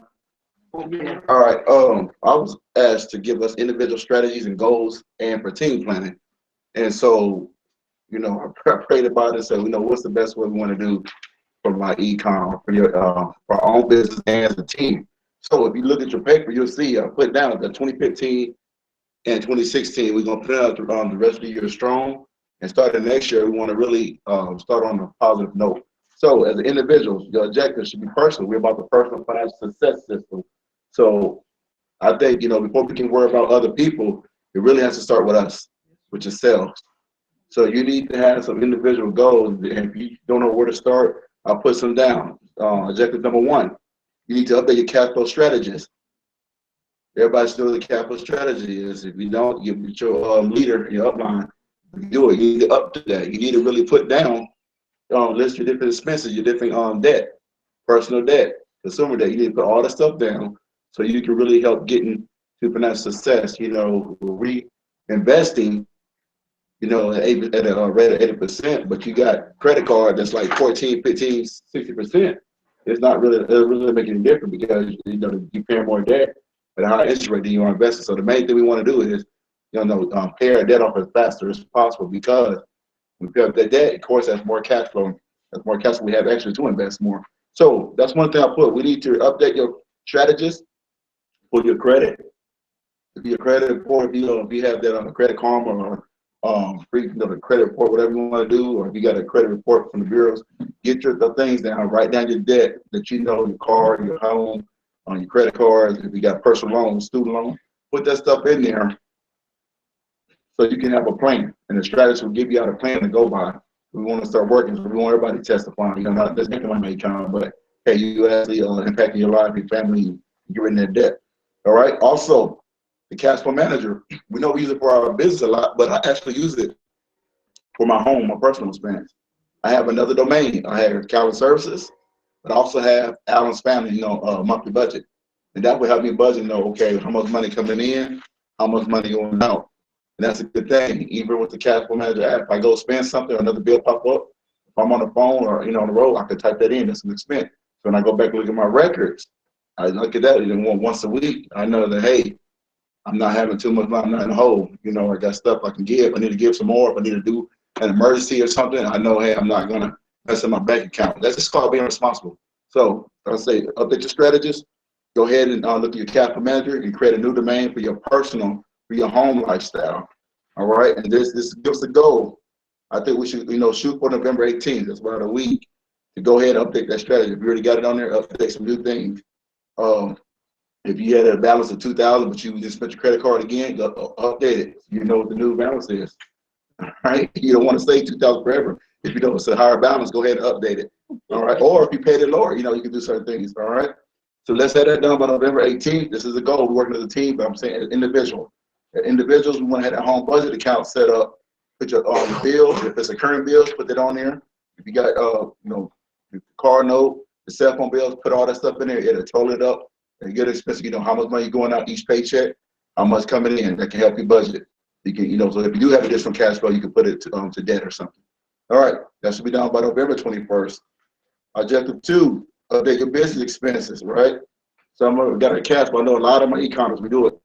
All right, I was asked to give us individual strategies and goals and for team planning. And so, you know, I prayed about it, so we know what's the best way we want to do for my econ, for our own business and as a team. So if you look at your paper, you'll see I put down the 2015 and 2016, we're going to put out the rest of the year strong. And starting next year, we want to really start on a positive note. So as an individual, your objective should be personal. We're about the personal financial success system. So I think, you know, before we can worry about other people, it really has to start with us, which is selves. So you need to have some individual goals. And if you don't know where to start, I'll put some down. Objective number 1, you need to update your capital strategies. Everybody should know the capital strategy is. If you don't, you get your leader, your upline, do it. You need to up to that. You need to really put down, list your different expenses, your different debt, personal debt, consumer debt. You need to put all that stuff down so you can really help getting to financial success. You know, reinvesting, you know, at a rate of 80%, but you got credit card that's like 14, 15, 60%. It's not really, it doesn't really make any difference because, you know, you're paying more debt at a higher interest rate than you are investing. So the main thing we want to do is, you know, pay our debt off as fast as possible, because We pay off that debt, of course, that's more cash flow. That's more cash flow. We have extra to invest more. So that's one thing I put. We need to update your strategist for your credit. If your credit report, if you have that on a Credit Karma or free, the credit report, whatever you want to do, or if you got a credit report from the bureaus, get the things down, write down your debt that you know, your car, your home, on your credit cards, if you got personal loans, student loans, put that stuff in there so you can have a plan. And the strategist will give you out a plan to go by. We want to start working, so we want everybody testifying, not just making money account, but hey, you actually impacting your life, your family, you're in that debt. All right. Also, the cash flow manager, we know we use it for our business a lot, but I actually use it for my home, my personal expense. I have another domain. I have Calvin Services, but I also have Allen's Family, monthly budget. And that will help me budget, okay, how much money coming in, how much money going out. And that's a good thing. Even with the cash flow manager app, if I go spend something, another bill pop up, if I'm on the phone or, on the road, I could type that in, that's an expense. So when I go back and look at my records, I look at that even once a week. I know that, hey, I'm not having too much money, I'm not in the hole. I got stuff I can give. I need to give some more. If I need to do an emergency or something, I know, hey, I'm not going to mess up my bank account. That's just called being responsible. So I say, update your strategist. Go ahead and look at your capital manager and create a new domain for your personal, for your home lifestyle. All right. And this gives a goal. I think we should, shoot for November 18th. That's about a week to go ahead and update that strategy. If you already got it on there, update some new things. If you had a balance of 2,000, but you just spent your credit card again, update it. You know what the new balance is. All right. You don't want to stay 2,000 forever. If you know it's a higher balance, go ahead and update it. All right. Or if you paid it lower, you can do certain things. All right. So let's have that done by November 18th. This is a goal. We're working as a team, but I'm saying as individual. As individuals, we want to have that home budget account set up. Put your bills. If it's a current bill, put that on there. If you got the car note, the cell phone bills, put all that stuff in there. It'll total it up and get expensive. How much money going out each paycheck, how much coming in. That can help you budget. You can, so if you do have additional cash flow, you can put it to debt or something. All right, that should be done by November 21st. Objective 2, update your business expenses, right? Some of got a cash flow. I know a lot of my e-commerce, we do it.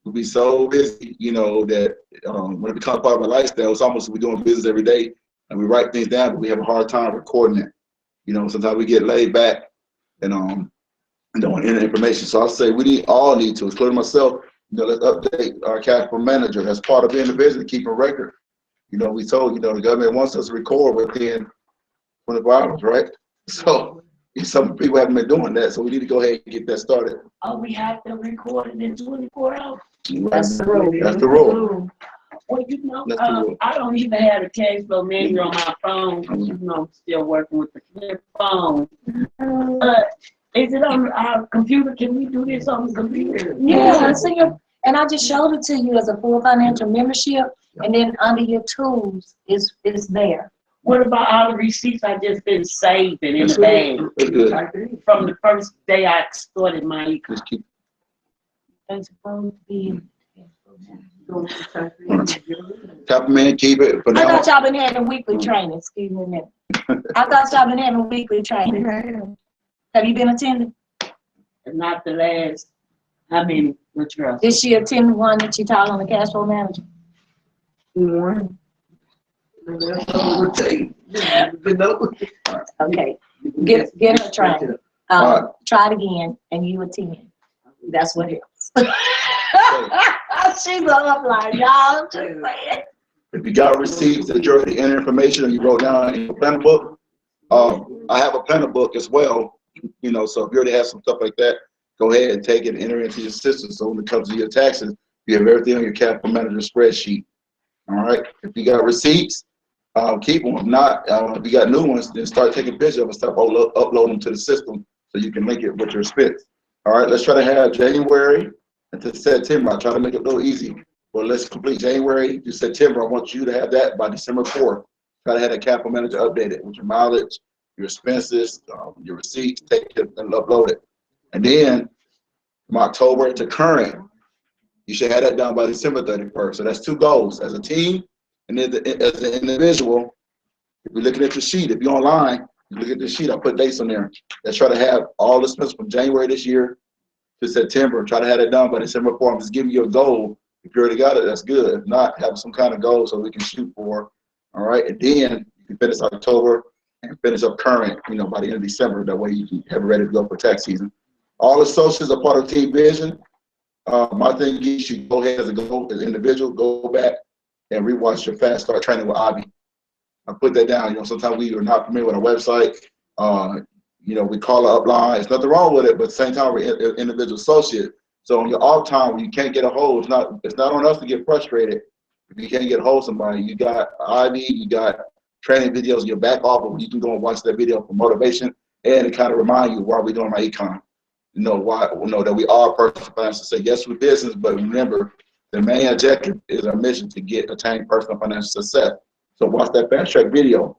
We'll be so busy, that when it becomes part of our lifestyle, it's almost we're doing business every day and we write things down, but we have a hard time recording it. Sometimes we get laid back and don't want any information. So I'll say we all need to, including myself, let's update our cash flow manager as part of being a business, keep a record. We told, the government wants us to record within 24 hours, right? So some people haven't been doing that, so we need to go ahead and get that started. Oh, we have to record it in 24 hours. That's the rule. That's the rule. Well, That's the rule. I don't even have a cash flow manager on my phone. I'm still working with the flip phone. Is it on our computer? Can we do this on the computer? Yeah, and I just showed it to you as a full financial membership, and then under your tools is there. What about all the receipts I just been saving in That's the bank That's good. from the first day I started my e-commerce? Just keep. It's supposed to be. Man, keep it for I now. thought y'all been having weekly training. Excuse me a minute. I thought y'all been having weekly training. Have you been attending? Not the last. The trust. Did she attend the one that you taught on the cash flow manager? One. That's all it would take. Okay, get her training. Try it again, and you attend. That's what helps. She's up like y'all. Just saying. If you got receipts that you already entered information or you wrote down in your planner book, I have a planner book as well. So if you already have some stuff like that, go ahead and take it and enter it into your system. So when it comes to your taxes, you have everything on your capital manager spreadsheet. All right. If you got receipts, keep them. If not, if you got new ones, then start taking pictures of them and start upload them to the system so you can link it with your expense. All right. Let's try to have January until September. I try to make it a little easy. Well, let's complete January to September. I want you to have that by December 4th. Try to have a capital manager updated with your mileage, your expenses, your receipts, take it and upload it. And then from October to current, you should have that done by December 31st. So that's 2 goals as a team. And then as an individual, if you're looking at your sheet, if you're online, you look at the sheet, I put dates on there. Let's try to have all the expenses from January this year to September. Try to have it done by December 4th. I'm just giving you a goal. If you already got it, that's good. If not, have some kind of goal so we can shoot for All right, and then you can finish October and finish up current, you know, by the end of December. That way you can have it ready to go for tax season. All associates are part of Team Vision. My thing is you should go ahead as an individual, go back and rewatch your Fast Start training with Ivy. I put that down. You know, sometimes we are not familiar with our website. You know, we call it upline. There's nothing wrong with it, but at the same time, we're individual associate. So on your off time, when you can't get a hold, it's not on us to get frustrated. If you can't get a hold of somebody, you got Ivy, you got training videos in your back office where you can go and watch that video for motivation and to kind of remind you why we're doing my econ. You know, why, you know, that we are personal finance to say yes to business, but remember, the main objective is our mission to attain personal financial success. So watch that fast track video.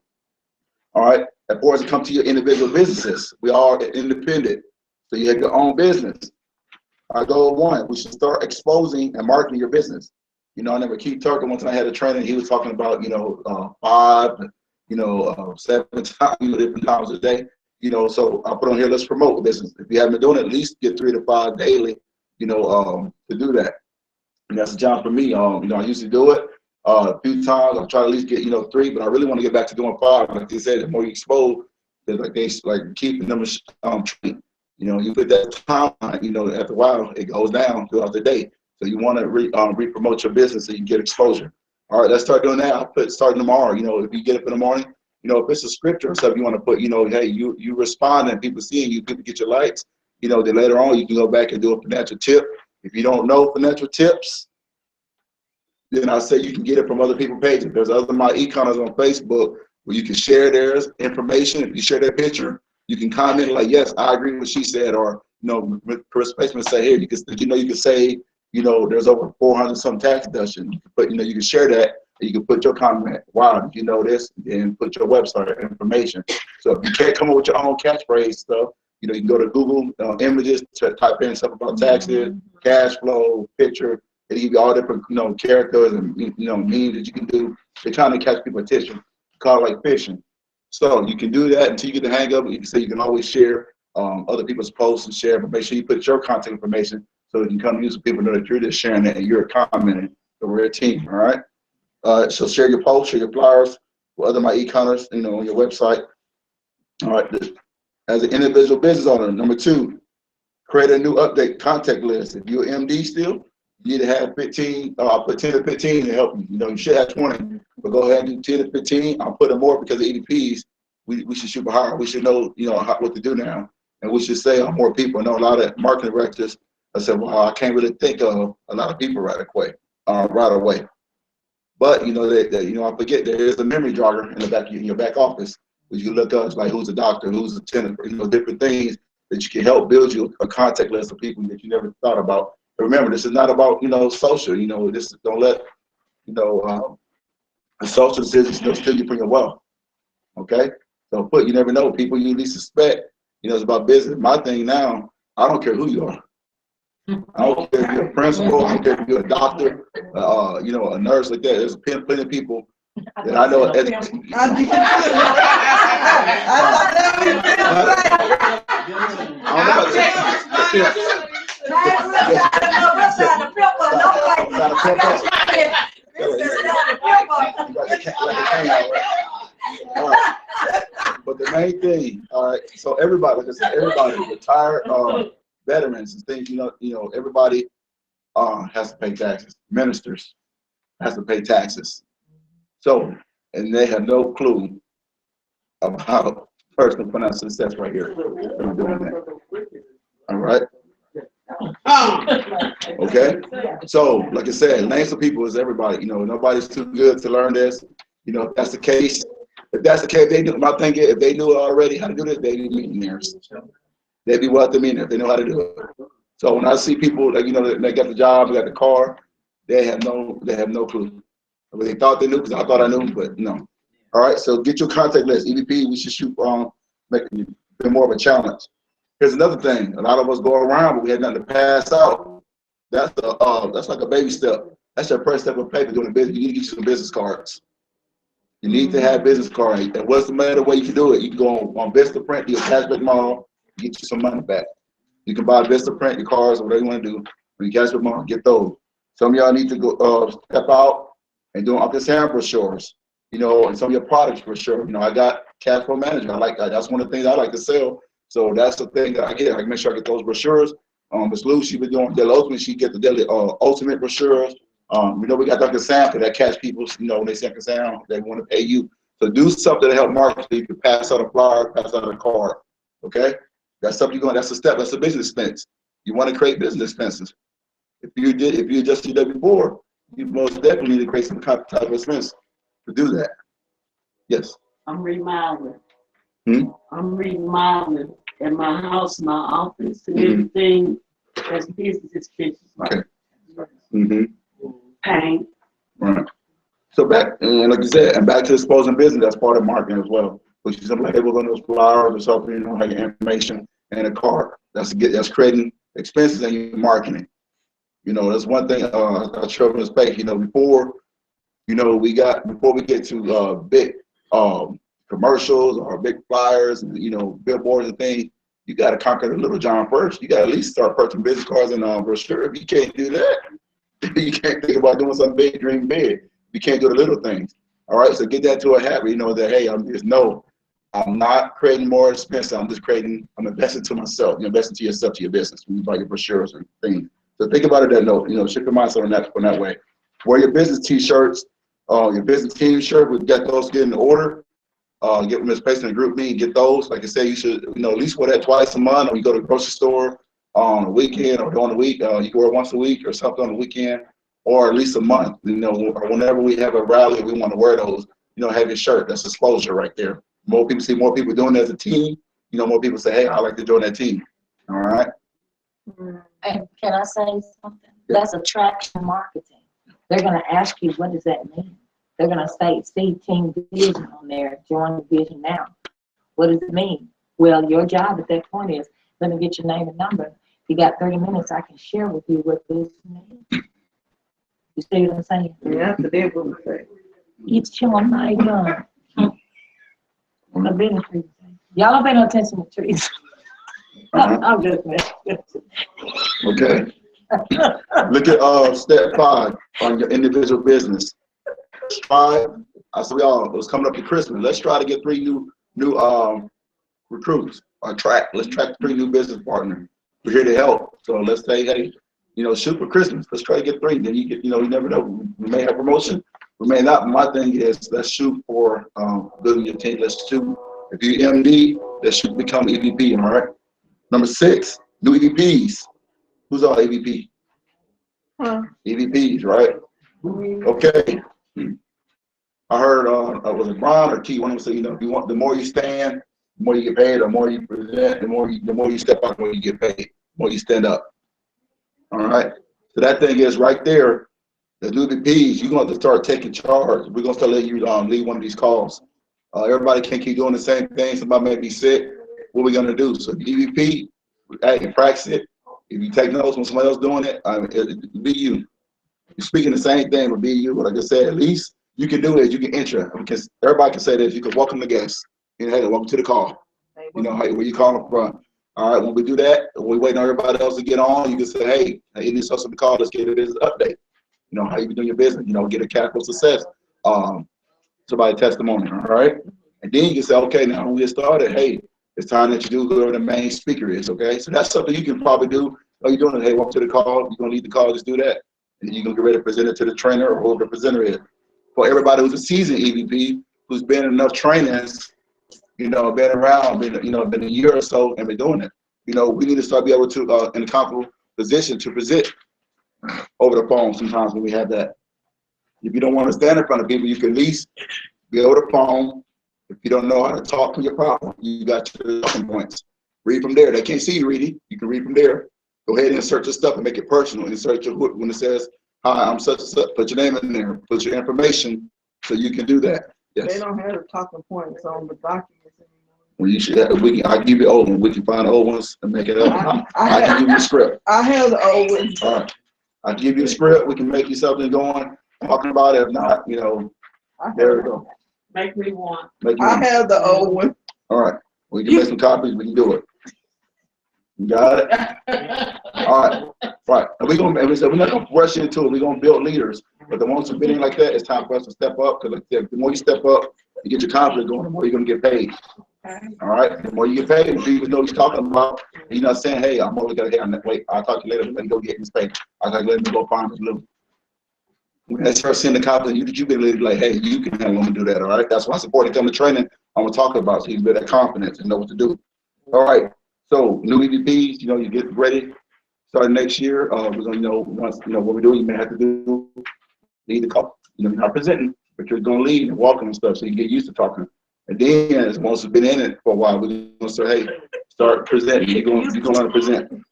All right. As far as it comes to your individual businesses, we are independent. So you have your own business. Our goal one, we should start exposing and marketing your business. You know, I remember Keith Turker, one time I had a training, he was talking about, you know, 5, you know, 7 times, different times a day. You know, so I put on here, let's promote the business. If you haven't been doing it, at least get 3 to 5 daily, you know, to do that. And that's a job for me. You know, I used to do it a few times. I try to at least get, you know, 3, but I really want to get back to doing 5. Like they said, the more you expose, like they like keeping them trained. You know, you put that time, you know, after a while, it goes down throughout the day. So you want to re-promote your business so you can get exposure. All right, let's start doing that. I'll put starting tomorrow. You know, if you get up in the morning, you know, if it's a scripture or something you want to put, you know, hey, you respond and people seeing you, people get your likes. You know, then later on you can go back and do a financial tip. If you don't know financial tips, then I say you can get it from other people's pages. There's other my e-commerce on Facebook where you can share their information. If you share their picture, you can comment like, yes, I agree with what she said, or you know, Chris Spaceman say here, you can say, you know, there's over 400 some tax deduction. But you know, you can share that and you can put your comment. Wow, did you know this? And put your website information. So if you can't come up with your own catchphrase stuff, you know, you can go to Google Images to type in stuff about taxes, cash flow, picture. They give you all different, you know, characters and, you know, memes that you can do. They're trying to catch people's attention. Call it like fishing. So you can do that until you get the hang of it. You can say you can always share other people's posts and share, but make sure you put your contact information so you can come use so people know that you're just sharing it and you're commenting. So we're a team, all right? So share your posts, share your flyers with other my e-commerce, you know, on your website. All right. As an individual business owner, number 2, create a new update contact list. If you're an MD still, you need to have 15, I'll put 10 to 15 to help you. You know, you should have 20, but go ahead and do 10 to 15. I'll put them more because of EDPs. We should shoot for higher. We should know, you know, what to do now. And we should say more people. I know a lot of marketing directors, I said, well, I can't really think of a lot of people right away. But, you know, you know, I forget there is a memory jogger in the back in your back office. You can look up, like who's a doctor, who's a tenant, you know, different things that you can help build you a contact list of people that you never thought about. But remember, this is not about, you know, social, you know, this don't let, you know, a social decision still steal you from your wealth. Okay? So you never know, people you least suspect, you know, it's about business. My thing now, I don't care who you are. I don't care if you're a principal, I don't care if you're a doctor, you know, a nurse like that. There's plenty of people that I know. But the main thing, all right, so everybody, like I said, everybody, retired veterans and things, you know, everybody has to pay taxes. Ministers has to pay taxes. So, and they have no clue about personal financial success right here. They're doing that. All right. Okay. So, like I said, names of people is everybody. You know, nobody's too good to learn this. You know, if that's the case, they do. My thing is, if they knew already how to do this, they'd be millionaires. They'd be wealthy millionaires. They know how to do it. So when I see people, like, you know, they got the job, they got the car, they have no clue. But they thought they knew because I thought I knew, but no. All right. So get your contact list. EVP, we should shoot make it more of a challenge. Here's another thing. A lot of us go around, but we had nothing to pass out. That's like a baby step. That's your first step of paper doing a business. You need to get you some business cards. You need to have business cards. And what's the matter way you can do it? You can go on Vistaprint, do a cashback mall, get you some money back. You can buy Vistaprint, your cards, or whatever you want to do. When you cashback mall, get those. Some of y'all need to go step out and do Uncle Sam brochures. you know, and some of your products for sure. You know, I got cash flow manager. I like that. That's one of the things I like to sell. So that's the thing that I get. I can make sure I get those brochures. Ms. Lou, she been doing Daily Ultimate. She get the Daily Ultimate brochures. You know, we got Dr. Sam that catch people, you know, when they send Sam, they want to pay you. So do something to help market so you can pass out a flyer, pass out a card. Okay? That's something you're going, that's a step, that's a business expense. You want to create business expenses. If you just did that before, you most definitely need to create some type of expense to do that. Yes. I'm remodeling. Hmm? I'm remodeling in my house, my office, and Mhm. everything. That's business expenses. Okay. Mm-hmm. Paint. Right. So back, and like you said, and back to exposing business, that's part of marketing as well. Which is simply able on those flyers or something, you know, like information and a card. That's creating expenses and your marketing. You know, that's one thing I showed in this page, you know, before we get to big commercials or big flyers and, you know, billboards and things, you got to conquer the little John first. You got to at least start purchasing business cards and brochures. If you can't do that, you can't think about doing something big, dream big. You can't do the little things. All right, so get that to a habit, you know, that, hey, I'm not creating more expense. I'm investing to myself. You're investing to yourself, to your business when you buy your brochures and things. So think about it that note, you know, shift your mindset on that way. Wear your business t-shirts, your business team shirt, we've got those get in order. Get with Ms. Pace in the group meeting, get those. Like I said, you should, you know, at least wear that twice a month, or you go to the grocery store on the weekend or during the week. You can wear it once a week or something on the weekend, or at least a month, you know, or whenever we have a rally, we want to wear those, you know, have your shirt. That's exposure right there. More people see more people doing it as a team, you know, more people say, hey, I like to join that team. All right. And can I say something? That's attraction marketing. They're gonna ask you, what does that mean? They're gonna say, see Team Vision on there, join the Vision now. What does it mean? Well, your job at that point is, let me get your name and number. If you got 30 minutes, I can share with you what this means. You see what I'm saying? Yeah, that's what they would say. It's showing my gun. I've been in trees. Y'all been on attention to trees. I'm just messing. Okay. Look at step 5 on your individual business. Try, I said y'all, it was coming up to Christmas. Let's try to get 3 new recruits on track. Let's track 3 new business partners. We're here to help. So let's say, hey, you know, shoot for Christmas. Let's try to get 3. Then you get, you know, you never know. We may have promotion. We may not. My thing is, let's shoot for building your team. Let's shoot. If you MD, let's shoot become EVP. All right. Number 6, new EVPs. Who's our EVP? Huh? EVPs, right? Okay. I heard, was it Ron or T? One of them said, you know, if you want, the more you stand, the more you get paid. The more you present, the more you step out, the more you get paid. The more you stand up. All right. So that thing is right there. The new EVPs, you're going to start taking charge. We're going to start letting you lead one of these calls. Everybody can't keep doing the same thing. Somebody may be sick. What are we going to do? So the EVP, hey, practice it. If you take notes when somebody else doing it, it'll be you. You're speaking the same thing, but be you. But like I said, at least you can do it. You can enter. Because everybody can say this. You can welcome the guests. You know, hey, welcome to the call. You know, hey, where you calling from? All right, when we do that, we waiting on everybody else to get on. You can say, hey, it is something to call. Let's get a business update. You know, how you doing your business. You know, get a capital success. Somebody testimony. All right, and then you can say, okay, now when we get started, hey, it's time that you do whoever the main speaker is. Okay, so that's something you can probably do. Oh, you're doing it. Hey, welcome to the call. You're gonna lead the call. Just do that. And you're gonna get ready to present it to the trainer or whoever the presenter is. For everybody who's a seasoned EVP, who's been in enough trainings, you know, been around, been a year or so and been doing it. You know, we need to start be able to, in a comfortable position to present over the phone sometimes when we have that. If you don't want to stand in front of people, you can at least be over the phone. If you don't know how to talk to your problem, you got your talking points. Read from there. They can't see you reading. You can read from there. Go ahead and insert your stuff and make it personal. Insert your when it says, hi, I'm such and such. Put your name in there. Put your information so you can do that. Yes. They don't have the talking points on the documents anymore. Well, you should. I can give you old ones. We can find old ones and make it up. I can give you the script. I have the old ones. All right. I can give you the script. We can make you something going. Talking about it. If not, you know, there we go. Make me one. Make you I one. have the old one. All right. We can make some copies. We can do it. You got it? All right, right. And we're not gonna rush into it. We're gonna build leaders. But the ones who've been in like that, it's time for us to step up. Because like I said, the more you step up, you get your confidence going, the more you're gonna get paid. All right. The more you get paid, the people know what you're talking about. You're not saying, hey, I'm only gonna hit on that. Wait, I'll talk to you later. Let me go get this pay. I'll talk to you later. Go find this little. When they start seeing the confidence, you been like, hey, you can handle them to do that. All right. That's why it's important to come to training. I'm gonna talk about so you build that confidence and know what to do. All right. So new EVPs, you get ready. Starting next year, we're gonna once what we're doing. You may have to do lead the call. You're not presenting, but you're gonna lead and walking and stuff, so you get used to talking. And then, as once you've been in it for a while, we're gonna say, hey, start presenting. You're gonna learn to present.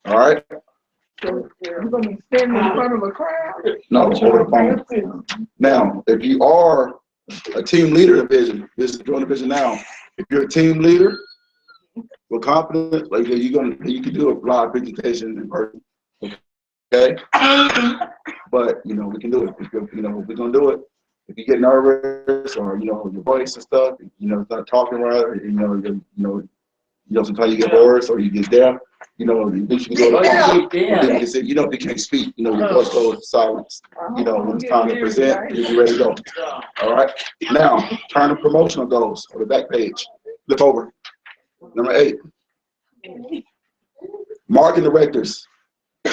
All right. So you're gonna be standing in front of a crowd? No, over the phone. Now, if you are a team leader division, this is joint division now. If you're a team leader with confidence, like you can do a live presentation in person. Okay. But we can do it. We're gonna do it. If you get nervous or your voice and stuff, start talking right, or sometimes you get hoarse or you get deaf. At least you can go to you can say, if you can't speak, your voice goes silence. When it's time to present, you'll be ready to go. All right. Now, turn to promotional goals on the back page. Look over. Number 8. Marketing directors.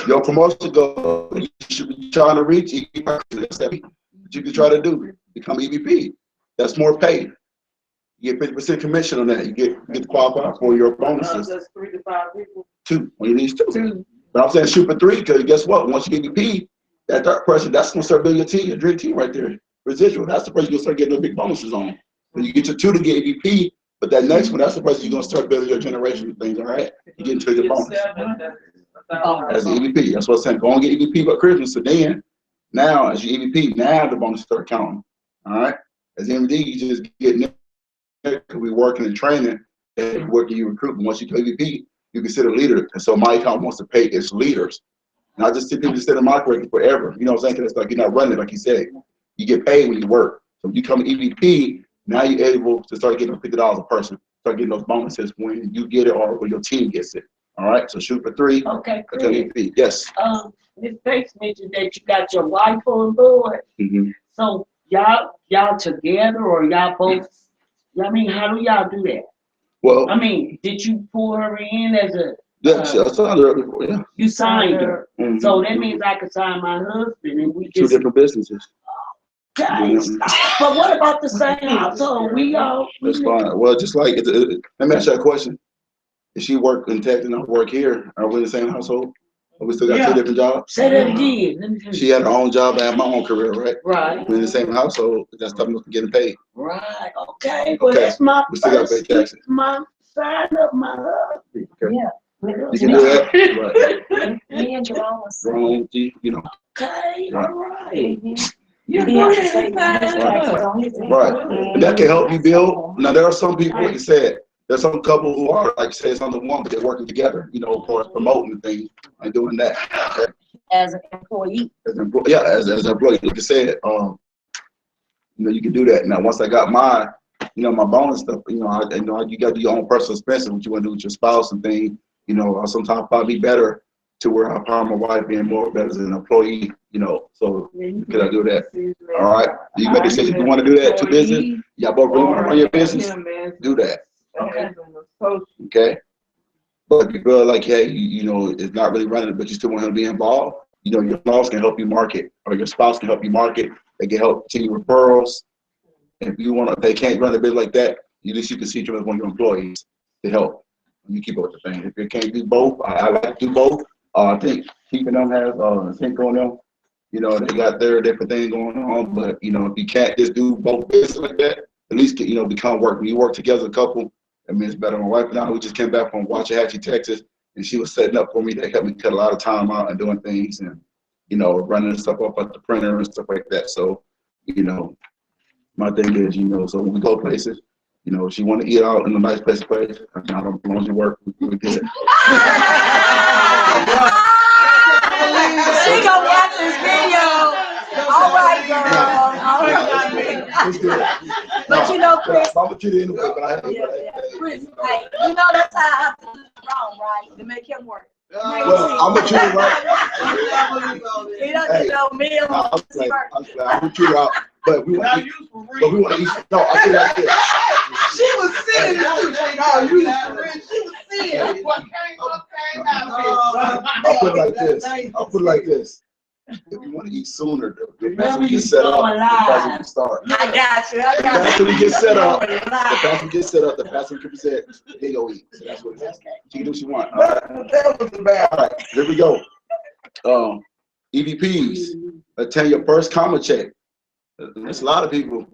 Your promotion goal, you should be trying to reach what you can try to do. Become EVP. That's more pay. You get 50% commission on that. You get qualified for your bonuses. That's 3 to 5 people. 2. Well, you need 2. But I'm saying shoot for 3 because guess what? Once you get EVP, that third person, that's gonna start building your team, your dream team right there. Residual. That's the person you're gonna start getting the big bonuses on. So you get your 2 to get EVP, but that next one, that's the person you're gonna start building your generation of things. All right. You get into your bonus. As an EVP, that's what I'm saying. Go and get EVP by Christmas. So then, now as your EVP, now the bonus start counting. All right. As MD, you just get there because we working and training and working you recruiting. Once you go EVP, you consider leader. And so my account wants to pay its leaders. Not just people just sit in my curriculum forever. You know what I'm saying? Because it's like you're not running, like you said. You get paid when you work. So if you become an EVP, now you're able to start getting $50 a person. Start getting those bonuses when you get it or when your team gets it. All right, so shoot for 3. Okay, Until EVP. Yes. Ms. Bates mentioned that you got your wife on board. Mm-hmm. So y'all together or y'all both? I mean, how do y'all do that? Well, I mean, did you pull her in as a? Yes, I signed her before. Yeah. You signed her. Mm-hmm. So that means I could sign my husband and we 2 just. different businesses. Guys, but what about the same household? That's fine. Well, just like let me ask you a question. If she work in tech and I work here, are we in the same household? Or we still got 2 different jobs? Say that again. She had her own job, I had my own career, right? Right. We're in the same household. That's something getting paid. Right. Okay. Well, that's my we still got to pay taxes. My sign up my husband. Okay. Yeah. You can do that. Right. Me and Jerome was. Wrong, Okay. All right. Yeah, right. And that can help you build. Now, there are some people, like you said, there's some couple who are, like you said, it's under one, but they're working together, for promoting things and doing that. Okay? As an employee. As an employee, like you said, you can do that. Now, once I got my bonus stuff, you got to do your own personal expenses, what you want to do with your spouse and things. Sometimes probably better to where I found my wife being more better as an employee, so could I do that? All right. You make a decision you want to do that to business, y'all both really want to run your business, do that. Okay. But if you feel like, hey, it's not really running it, but you still want him to be involved, your boss can help you market or your spouse can help you market. They can help continue referrals. If you want to, they can't run a business like that, at least you can see them as one of your employees to help. You keep up with the thing. If you can't do both, I like to do both. I think keeping them has sync on them. They got their different thing going on, but if you can't just do both business like that, at least become work. When you work together as a couple, I mean it's better. My wife and I, we just came back from Waxahachie, Texas, and she was setting up for me. That helped me cut a lot of time out and doing things and running stuff up at the printer and stuff like that. So my thing is so when we go places, if she want to eat out in a nice place, as long as you work, we good. She gonna watch this video. All right, girl. All right. It's good. But Chris, I'm gonna treat it anyway, but I Chris, that's how I wrong, right? To make him work. Well, I'm gonna treat it right. He doesn't know me. I'm gonna treat it out, but we want to eat. No, I feel like this. She was sitting there. She was sitting. I'll put it like this. I'll put it like this. If you want to eat sooner, the faster we get set up, the faster we can start. I got you. The faster we get set up, the faster we can present, they go eat. So that's what it is. She can do what she wants. All right. All right, here we go. EVPs, attend your first comma check. There's a lot of people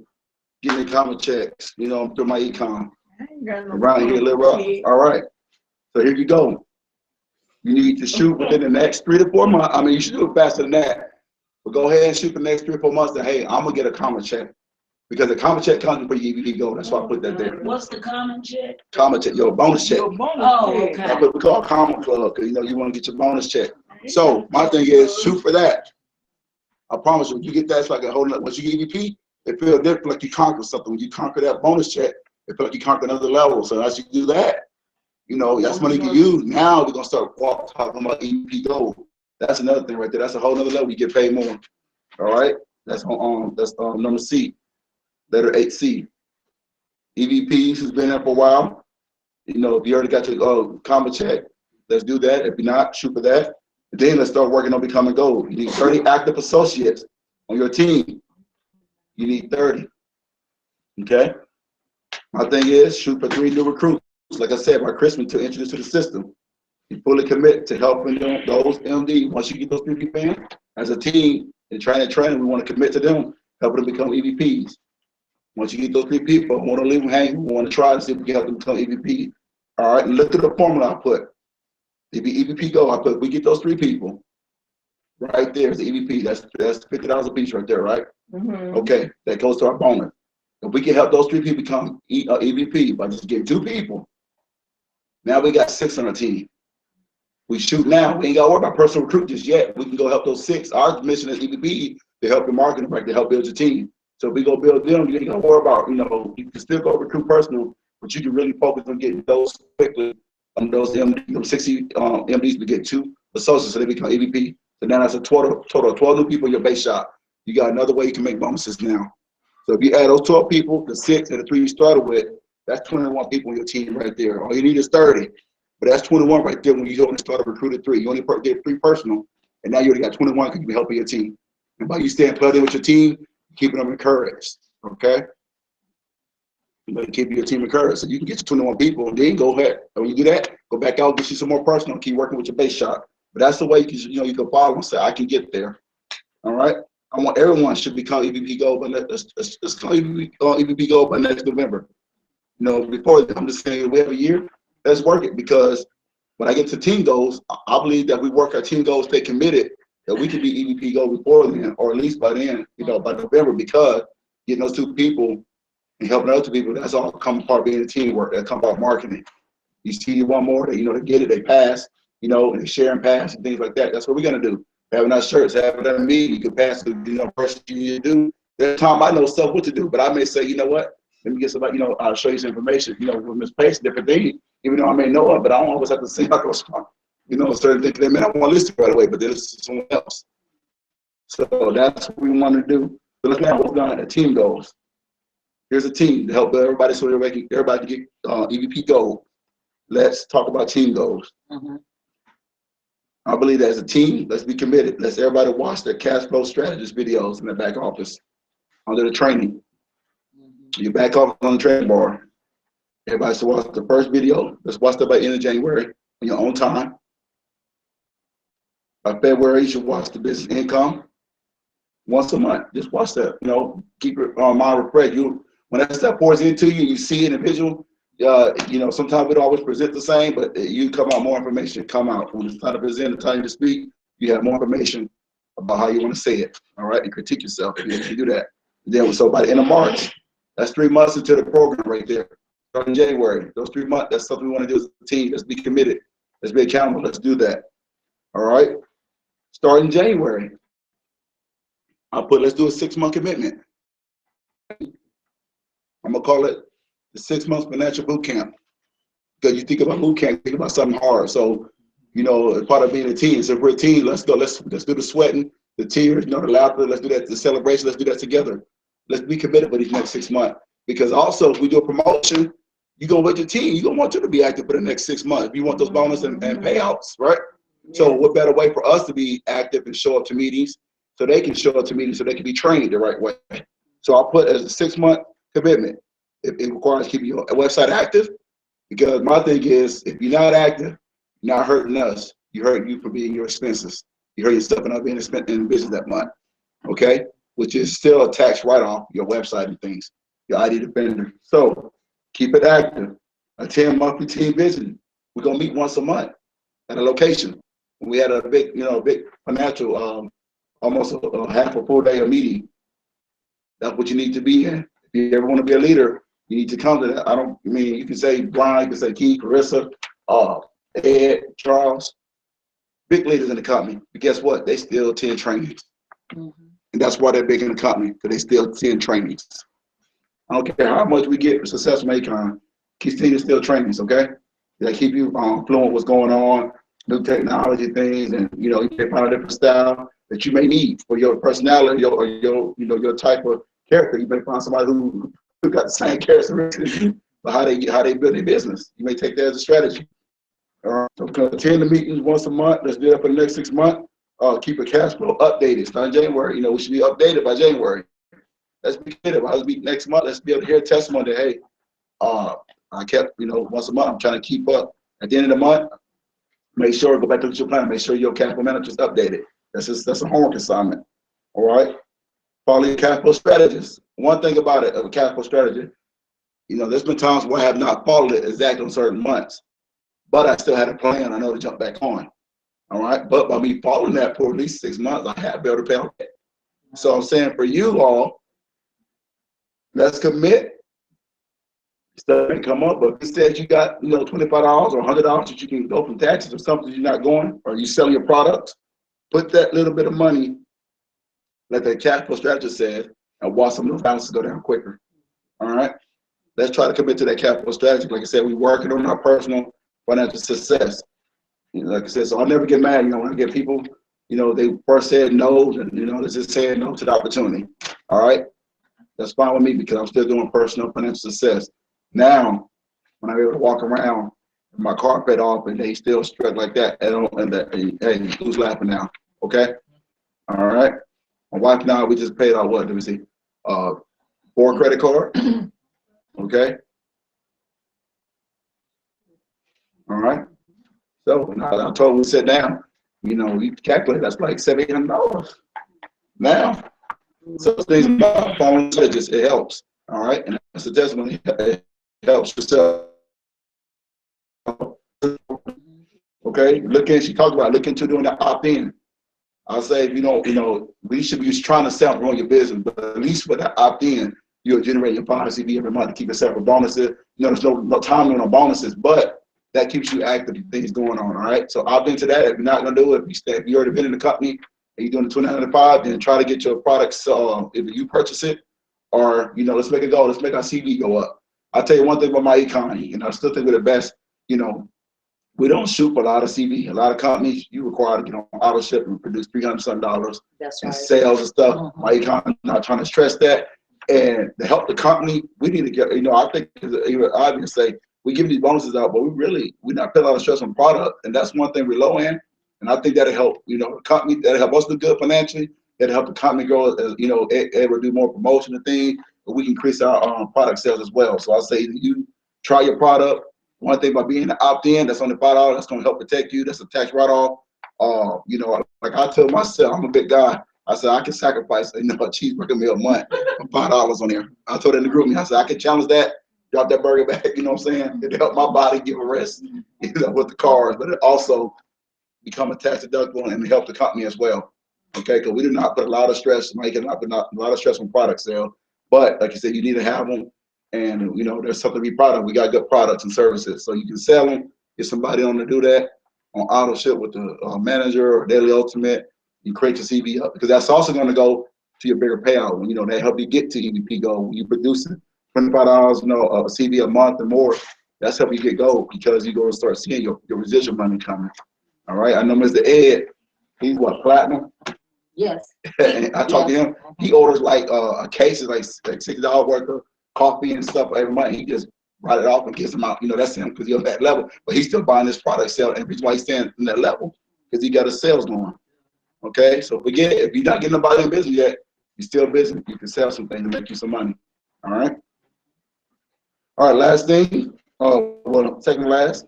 getting their comma checks, you know, through my e-com. Around here a little rough. All right. So here you go. You need to shoot within the next 3 to 4 months. I mean, you should do it faster than that. But go ahead and shoot for the next 3 or 4 months that, hey, I'm going to get a comma check. Because the comma check comes before your EVP go. That's why I put that there. What's the common check? Comma check, your bonus check. Oh, okay. That's what we call a comma club, because, you know, you want to get your bonus check. So my thing is, shoot for that. I promise you, when you get that, it's like a whole nother, once you get EVP, it feels different, like you conquer something. When you conquer that bonus check, it feels like you conquer another level. So as you do that, you know, that's money you can use. Now we're gonna start talking about EVP gold. That's another thing right there. That's a whole nother level. You get paid more. All right. That's number C, letter 8C. EVPs has been there for a while. You know, if you already got your comma check, let's do that. If you're not, shoot for that. Then let's start working on becoming gold. You need 30 active associates on your team. You need 30. Okay. My thing is shoot for 3 new recruits. Like I said, by Christmas to introduce to the system. You fully commit to helping them, those MD. Once you get those 3 people in, as a team, and training, we want to commit to them, helping them become EVPs. Once you get those 3 people, we want to leave them hanging. We want to try to see if we can help them become EVP. All right, and look at the formula I put. If you EVP go, I put, we get those 3 people. Right there is the EVP. That's $50 a piece right there, right? Mm-hmm. Okay, that goes to our bonus. If we can help those 3 people become EVP by just getting 2 people, now we got 6 on our team. We shoot now. We ain't got to worry about personal recruit just yet. We can go help those 6. Our mission as EVP to help your marketing, right, to help build your team. So if we go build them, you ain't got to worry about, you know, you can still go recruit personal, but you can really focus on getting those quickly. Those 60 MDs to get 2 associates so they become EVP. So now that's a total of 12 new people in your base shop. You got another way you can make bonuses now. So if you add those 12 people, the 6 and the 3 you started with, that's 21 people on your team right there. All you need is 30, but that's 21 right there when you only started recruited 3. You only get 3 personal, and now you already got 21 because you be helping your team. And by you staying plugged in with your team, keeping them encouraged, okay? You better keep your team encouraged so you can get to 21 people, and then go ahead. And when you do that, go back out, get you some more personal, keep working with your base shop. But that's the way you can follow and say, I can get there. All right? I want everyone should become EVP Gold, but let's become EVP Gold by next November. You know, before I'm just saying we have a year, let's work it, because when I get to team goals, I believe that we work our team goals, stay committed, that we can be EVP Gold before then, or at least by then, you know, by November, because getting those 2 people and helping other 2 people, that's all come part of being a teamwork. That comes about marketing. You see one more, they get it, they pass, you know, and they share and pass and things like that. That's what we're gonna do. Having our shirts, having our meeting, you can pass the person you need to do. There's time I know stuff what to do, but I may say, you know what? Let me get somebody, you know, I'll show you some information, you know, with Ms. Pace, different things, even though I may know it, but I don't always have to see how to respond. You know, certain things they may not want to listen right away, but there's someone else. So that's what we want to do. So let's now what's done at team goals. Here's a team to help everybody so everybody can get EVP gold. Let's talk about team goals. Mm-hmm. I believe that as a team, let's be committed. Let's everybody watch their cash flow strategist videos in the back office under the training. Your back office on the training bar. Everybody should watch the first video. Let's watch that by the end of January on your own time. By February, you should watch the business income once a month. Just watch that. You know, keep your mind refreshed. When that stuff pours into you, you see it in visual. You know, sometimes we don't always present the same, but you come out more information. Come out when it's time to present, the time to speak. You have more information about how you want to say it. All right, and critique yourself if you do that. Then, so by the end of March, that's 3 months into the program right there. Starting January, those 3 months, that's something we want to do as a team. Let's be committed. Let's be accountable. Let's do that. All right. Starting January, let's do a 6-month commitment. I'm gonna call it the 6 months financial boot camp. Because you think about boot camp, think about something hard. So, you know, as part of being a team, so if we're a team, let's go, let's do the sweating, the tears, you know, the laughter, let's do that, the celebration, let's do that together. Let's be committed for these next 6 months. Because also, if we do a promotion, you're gonna want your team, you're gonna want you to be active for the next 6 months. You want those bonuses and payouts, right? So what better way for us to be active and show up to meetings so they can show up to meetings so they can be trained the right way. So I'll put as a 6-month commitment. It requires keeping your website active, because my thing is, if you're not active, you're not hurting us. You hurt you for being your expenses. You hurt yourself for not being in business that month, okay? Which is still a tax write-off, your website and things, your ID Defender. So keep it active. Attend monthly team visit. We're gonna meet once a month at a location. We had a big, you know, big financial, almost a half a full day of meeting. That's what you need to be in. If you ever want to be a leader, you need to come to that. I mean, you can say Brian, you can say Keith, Carissa, Ed, Charles, big leaders in the company. But guess what? They still attend trainings. And that's why they're big in the company, because they still attend trainings. I don't care how much we get for Success from Acon, continue to still trainings, okay? They keep you fluent what's going on, new technology things, and you know, you can find a different style that you may need for your personality or your you know, your type of character. You may find somebody who got the same characteristics, but how they build their business. You may take that as a strategy. So attend the meetings once a month. Let's do that for the next 6 months. Keep a cash flow updated. Starting January, you know, we should be updated by January. Let's be committed. Let's be next month. Let's be able to hear a testimony that, hey, I kept, you know, once a month, I'm trying to keep up. At the end of the month, make sure, go back to your plan, make sure your cash flow manager is updated. That's a homework assignment. All right. Follow your cash flow strategies. One thing about it, of a cash flow strategy, you know, there's been times where I have not followed it exactly on certain months, but I still had a plan. I know to jump back on. All right. But by me following that for at least 6 months, I have been able to pay off that. So I'm saying for you all, let's commit. Stuff may come up, but instead you got, you know, $25 or $100 that you can go from taxes or something you're not going, or you sell your products. Put that little bit of money, like that cash flow strategist said, and watch some of those balances go down quicker. All right. Let's try to commit to that cash flow strategy. Like I said, we're working on our personal financial success. You know, like I said, so I'll never get mad, you know, when I get people, you know, they first said no, and you know, they're just saying no to the opportunity. All right. That's fine with me, because I'm still doing personal financial success. Now, when I'm able to walk around, my car paid off, and they still strut like that, hey, who's laughing now? Okay? All right. My wife now, we just paid out what? Let me see. 4 credit card. Okay. All right. So I told her, we sit down, you know, we calculate that's like $700 now. So things about phone strategies, it helps. All right. And that's a testimony. It helps yourself. Okay. She talked about looking to doing that opt-in. I'll say, you know, we should be trying to sell and grow your business, but at least with that opt-in, you'll generate your 5 CV every month to keep yourself for bonuses. You know, there's no time limit on bonuses, but that keeps you active, things going on. All right. So opt into that. If you're not gonna do it, if you already been in the company and you're doing the 295, then try to get your products. If you purchase it, or you know, let's make it go. Let's make our CV go up. I'll tell you one thing about my economy, and I still think we're the best. You know, we don't shoot for a lot of CV. A lot of companies, you require to get on auto ship and produce $300 That's in right. sales and stuff. My economy, not trying to stress that. And to help the company, we need to get, you know, I think even obvious say we give these bonuses out, but we're not putting a lot of stress on product. And that's one thing we're low in. And I think that'll help, you know, the company, that'll help us do good financially. That'll help the company grow, you know, able to do more promotion and things, but we can increase our product sales as well. So I'll say you try your product. One thing about being the opt-in, that's only $5, that's gonna help protect you. That's a tax write-off. You know, like I tell myself, I'm a big guy. I said I can sacrifice, you know, a cheeseburger meal a month for $5 on there. I told in the group, I said I can challenge that, drop that burger back. You know what I'm saying? It'll help my body give a rest, you know, with the cars, but it also become a tax deductible and help the company as well. Okay, because we do not put a lot of stress, making not a lot of stress on product sale. But like you said, you need to have them, and you know, there's something to be proud of. We got good products and services, so you can sell them. Get somebody on to do that on auto ship with the manager or Daily Ultimate. You create your CV up, because that's also going to go to your bigger payout. You know, they help you get to EVP goal when you produce $25, you know, a CV a month or more. That's helping you get gold because you're going to start seeing your residual money coming. All right. I know Mr. Ed, he's what, platinum? Yes. And I talk to him. He orders like a case of like $60 worth of coffee and stuff every month. He just write it off and gives them out. You know, that's him because he's on that level. But he's still buying this product, selling. And the reason why he's staying in that level because he got his sales going. Okay. So forget it. If you're not getting nobody in business yet, you're still busy. You can sell some things to make you some money. All right. All right. Last thing. Well, second last.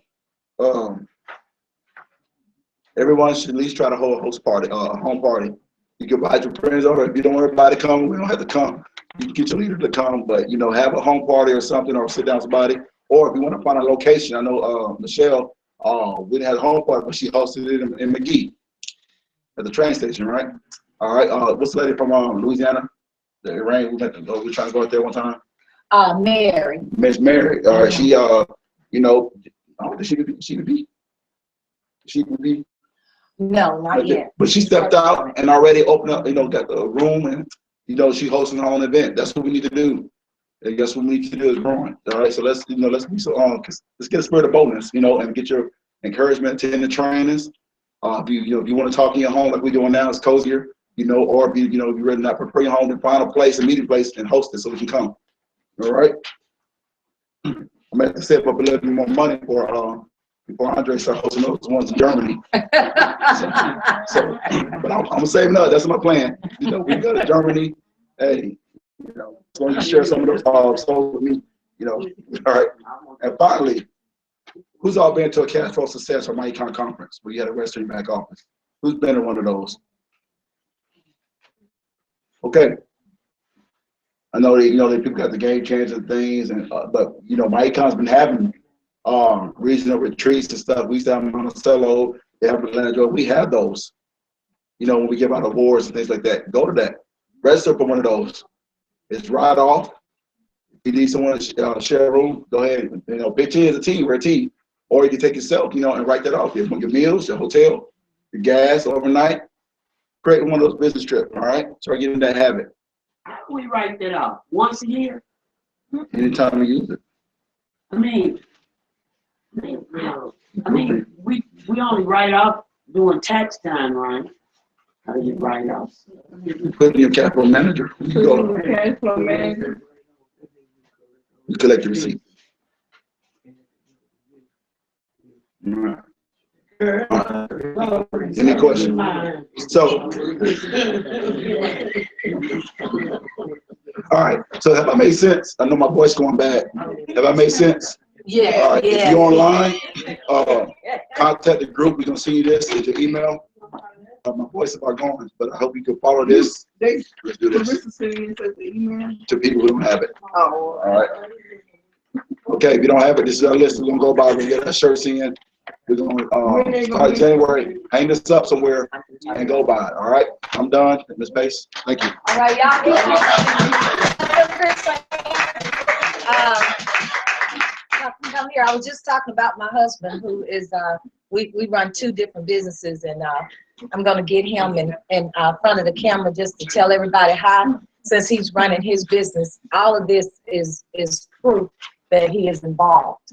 Everyone should at least try to hold a host party, a home party. You can invite your friends over. If you don't want everybody to come, we don't have to come. You can get your leader to come, but you know, have a home party or something, or sit down with somebody. Or if you want to find a location, I know Michelle, we didn't have a home party, but she hosted it in McGee at the train station, right? All right. What's the lady from Louisiana? The rain. We trying to go out there one time. Mary. Miss Mary. All right. She, you know, I don't think she would be. No, not yet. But she stepped out and already opened up, you know, got the room and, you know, she's hosting her own event. That's what we need to do. And guess what we need to do is growing. All right. So let's be so let's get a spirit of boldness, you know, and get your encouragement to the trainings. If you want to talk in your home like we're doing now, it's cozier, you know, or if you're ready not prepare your home to find a place, a meeting place and host it so we can come. All right. I'm gonna have to save up a little bit more money before Andre starts hosting those ones in Germany. So, but I'm gonna save enough. That's my plan. You know, we go to Germany. Hey, you know, as long as you share some of those souls with me, you know. All right. And finally, who's all been to a Cash Flow Success or MyEcon conference where you had a Western back office? Who's been to one of those? Okay. I know that people got the game changing things, and but you know, MyEcon's been having regional retreats and stuff. We used to have Monticello, they have Atlanta. We have those. You know, when we give out awards and things like that, go to that. Register for one of those. It's right off. If you need someone to share a room, go ahead. You know, pitch in as a team, we're a team. Or you can take yourself, you know, and write that off. Your meals, your hotel, your gas, overnight. Create one of those business trips, all right? Start getting that habit. How do we write that off? Once a year? Anytime we use it. I mean, we only write off during tax time, right? How do you write off? Put it in your capital manager. You go. Cash flow manager. You collect your receipt. All right. Any questions? So, all right. So have I made sense? I know my voice going bad. Have I made sense? Yeah. All right. If you're online, contact the group. We're gonna send you this with your email. My voice is about going, but I hope you can follow this. Let's do this to people who don't have it. Oh. All right. Okay. If you don't have it, this is our list. We're gonna go by. We're gonna get our shirts in. We're gonna start January. Hang this up somewhere and go by it. All right. I'm done. Ms. Pace. Thank you. All right, y'all. Come here. I was just talking about my husband, who is we run two different businesses, and I'm gonna get him in front of the camera just to tell everybody hi. Since he's running his business, all of this is proof that he is involved.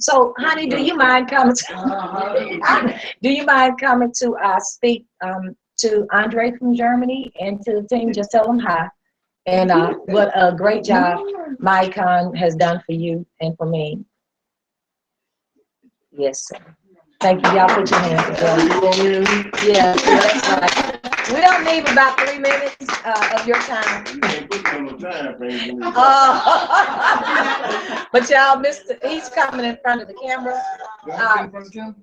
So, honey, do you mind coming to speak to Andre from Germany and to the team? Just tell them hi. And what a great job MyEcon has done for you and for me. Yes, sir. Thank you. Y'all put your hands together. Yeah, that's right. We don't need about 3 minutes of your time. But y'all, he's coming in front of the camera.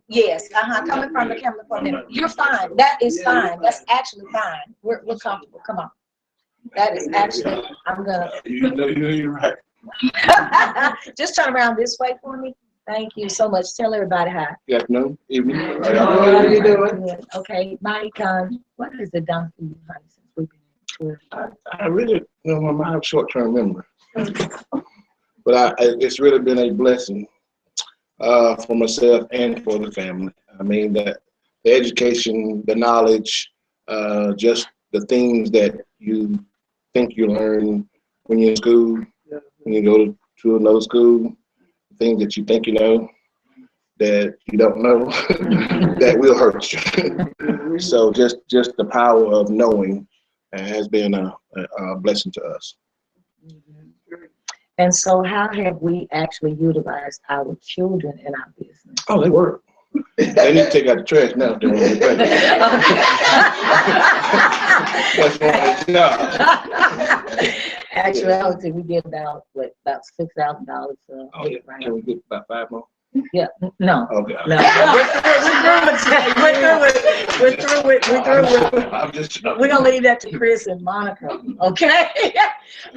Yes, come in front of the camera for a minute. You're fine. That is fine. That's actually fine. We're comfortable. Come on. That is actually, I'm gonna. You're right. Just turn around this way for me. Thank you so much. Tell everybody hi. Good afternoon, evening. How you doing? Okay, MyEcon, what has it done for you, honey, since we've been here? I really, I have short-term memory, but it's really been a blessing for myself and for the family. I mean, that the education, the knowledge, just the things that you think you learn when you're in school, when you go to another school, things that you think you know that you don't know that will hurt you. So just the power of knowing has been a blessing to us. And so how have we actually utilized our children in our business? Oh, they work. They need to take out the trash now if they want to get That's one job. Actuality, we get about $6,000. Oh, yeah. Right. Can we get about 5 more? Yeah, no. Okay. No. We're through with. I'm just. We're gonna leave that to Chris and Monica, okay?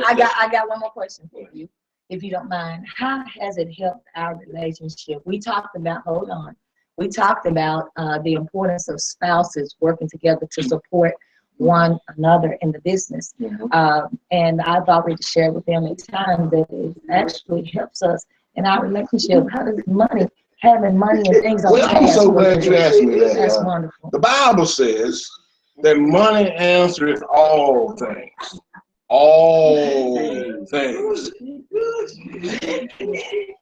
I got one more question for you, if you don't mind. How has it helped our relationship? We talked about, hold on. We talked about the importance of spouses working together to support one another in the business. And I've already shared with them at times that it actually helps us in our relationship. How does having money and things on Well, I'm so glad you asked me that. That's wonderful. The Bible says that money answers all things. All things.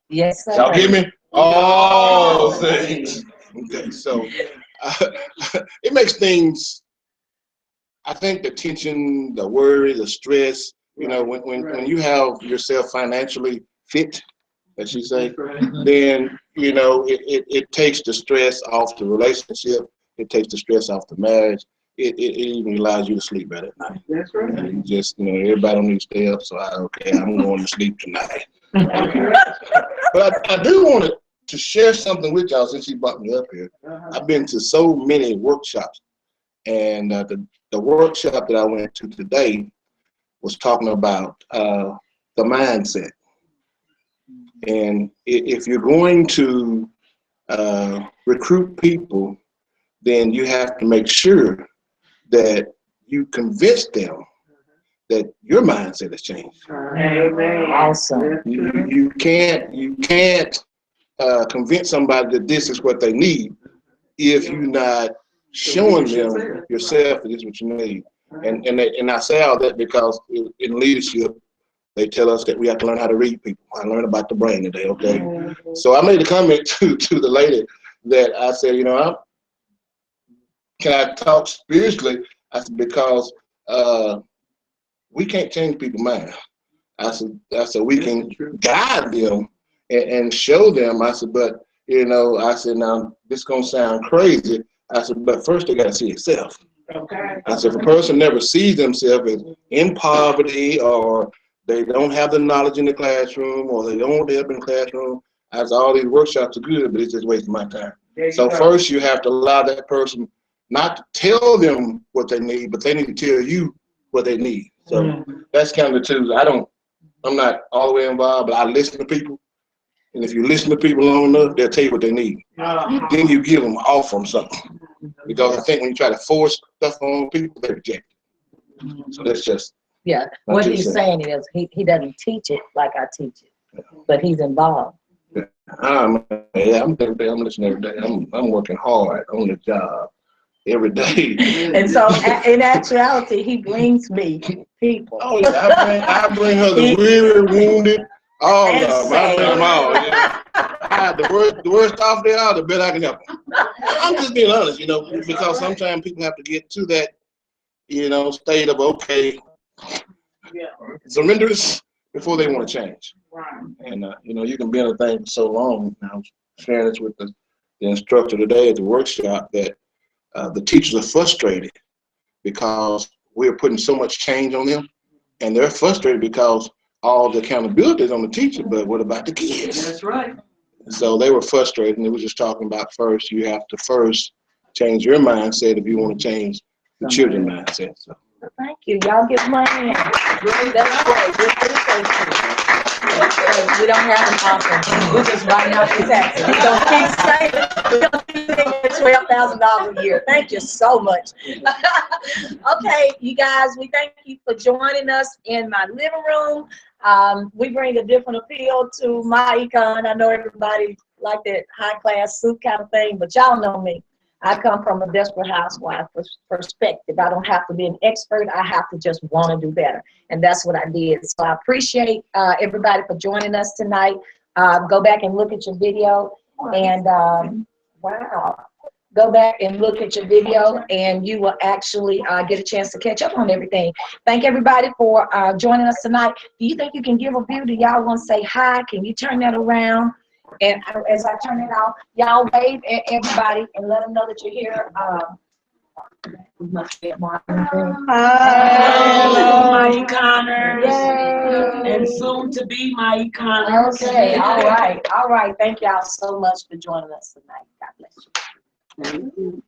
Yes, sir. Y'all hear me? All things. Okay, so it makes things, I think the tension, the worry, the stress, you know, when you have yourself financially fit, as you say, then, you know, it takes the stress off the relationship. It takes the stress off the marriage. It even allows you to sleep better at night. That's right. And you just, you know, everybody don't need to stay up, so I'm going to sleep tonight. But I do want to share something with y'all since you brought me up here. I've been to so many workshops, and the workshop that I went to today was talking about the mindset. And if you're going to recruit people, then you have to make sure that you convince them that your mindset has changed. Amen. Awesome. You can't convince somebody that this is what they need if you're not showing them yourself that this is what you need. And I say all that because in leadership, they tell us that we have to learn how to read people. I learned about the brain today, okay? So I made a comment to the lady that I said, you know, can I talk spiritually? I said, because we can't change people's mind. I said we can guide them and show them. I said, but you know, I said, now this gonna sound crazy. I said, but first they gotta see itself. Okay. I said, if a person never sees themselves as in poverty, or they don't have the knowledge in the classroom, or they don't want to help in the classroom, I said, all these workshops are good, but it's just wasting my time. So first you have to allow that person not to tell them what they need, but they need to tell you what they need. So that's kind of the two. I'm not all the way involved, but I listen to people. And if you listen to people long enough, they'll tell you what they need. Then you give them off from something. Because I think when you try to force stuff on people, they reject it. So that's just. Yeah, what he's saying is he doesn't teach it like I teach it, but he's involved. I'm listening every day. I'm working hard on the job every day. And so in actuality, he brings me people. Oh yeah, I bring her the weary, wounded, all of them. I bring them all. Yeah. The worst off they are, the better I can help them. I'm just being honest, you know, because sometimes people have to get to that, you know, state of okay, surrenders before they want to change. And you know, you can be in a thing for so long. I was sharing this with the instructor today at the workshop that the teachers are frustrated because we're putting so much change on them, and they're frustrated because all the accountability is on the teacher, but what about the kids? That's right. So they were frustrated, and they were just talking about first, you have to first change your mindset if you want to change the children's mindset. So. Thank you. Y'all give money. That's great. We appreciate you. We don't have an offering. We're just writing out the taxes. We're going to keep saying $12,000 a year. Thank you so much. Okay, you guys, we thank you for joining us in my living room. We bring a different appeal to my econ. I know everybody like that high class suit kind of thing, but y'all know me. I come from a desperate housewife perspective. I don't have to be an expert. I have to just want to do better. And that's what I did. So I appreciate everybody for joining us tonight. Go back and look at your video and, wow. Go back and look at your video and you will actually get a chance to catch up on everything. Thank everybody for joining us tonight. Do you think you can give a view? Do y'all want to say hi? Can you turn that around? And as I turn it off, y'all wave at everybody and let them know that you're here. We must get Martin. Hello, Mike Connors. Yay. And soon to be Mike Connors. Okay, all right. Thank y'all so much for joining us tonight. God bless you. Thank you.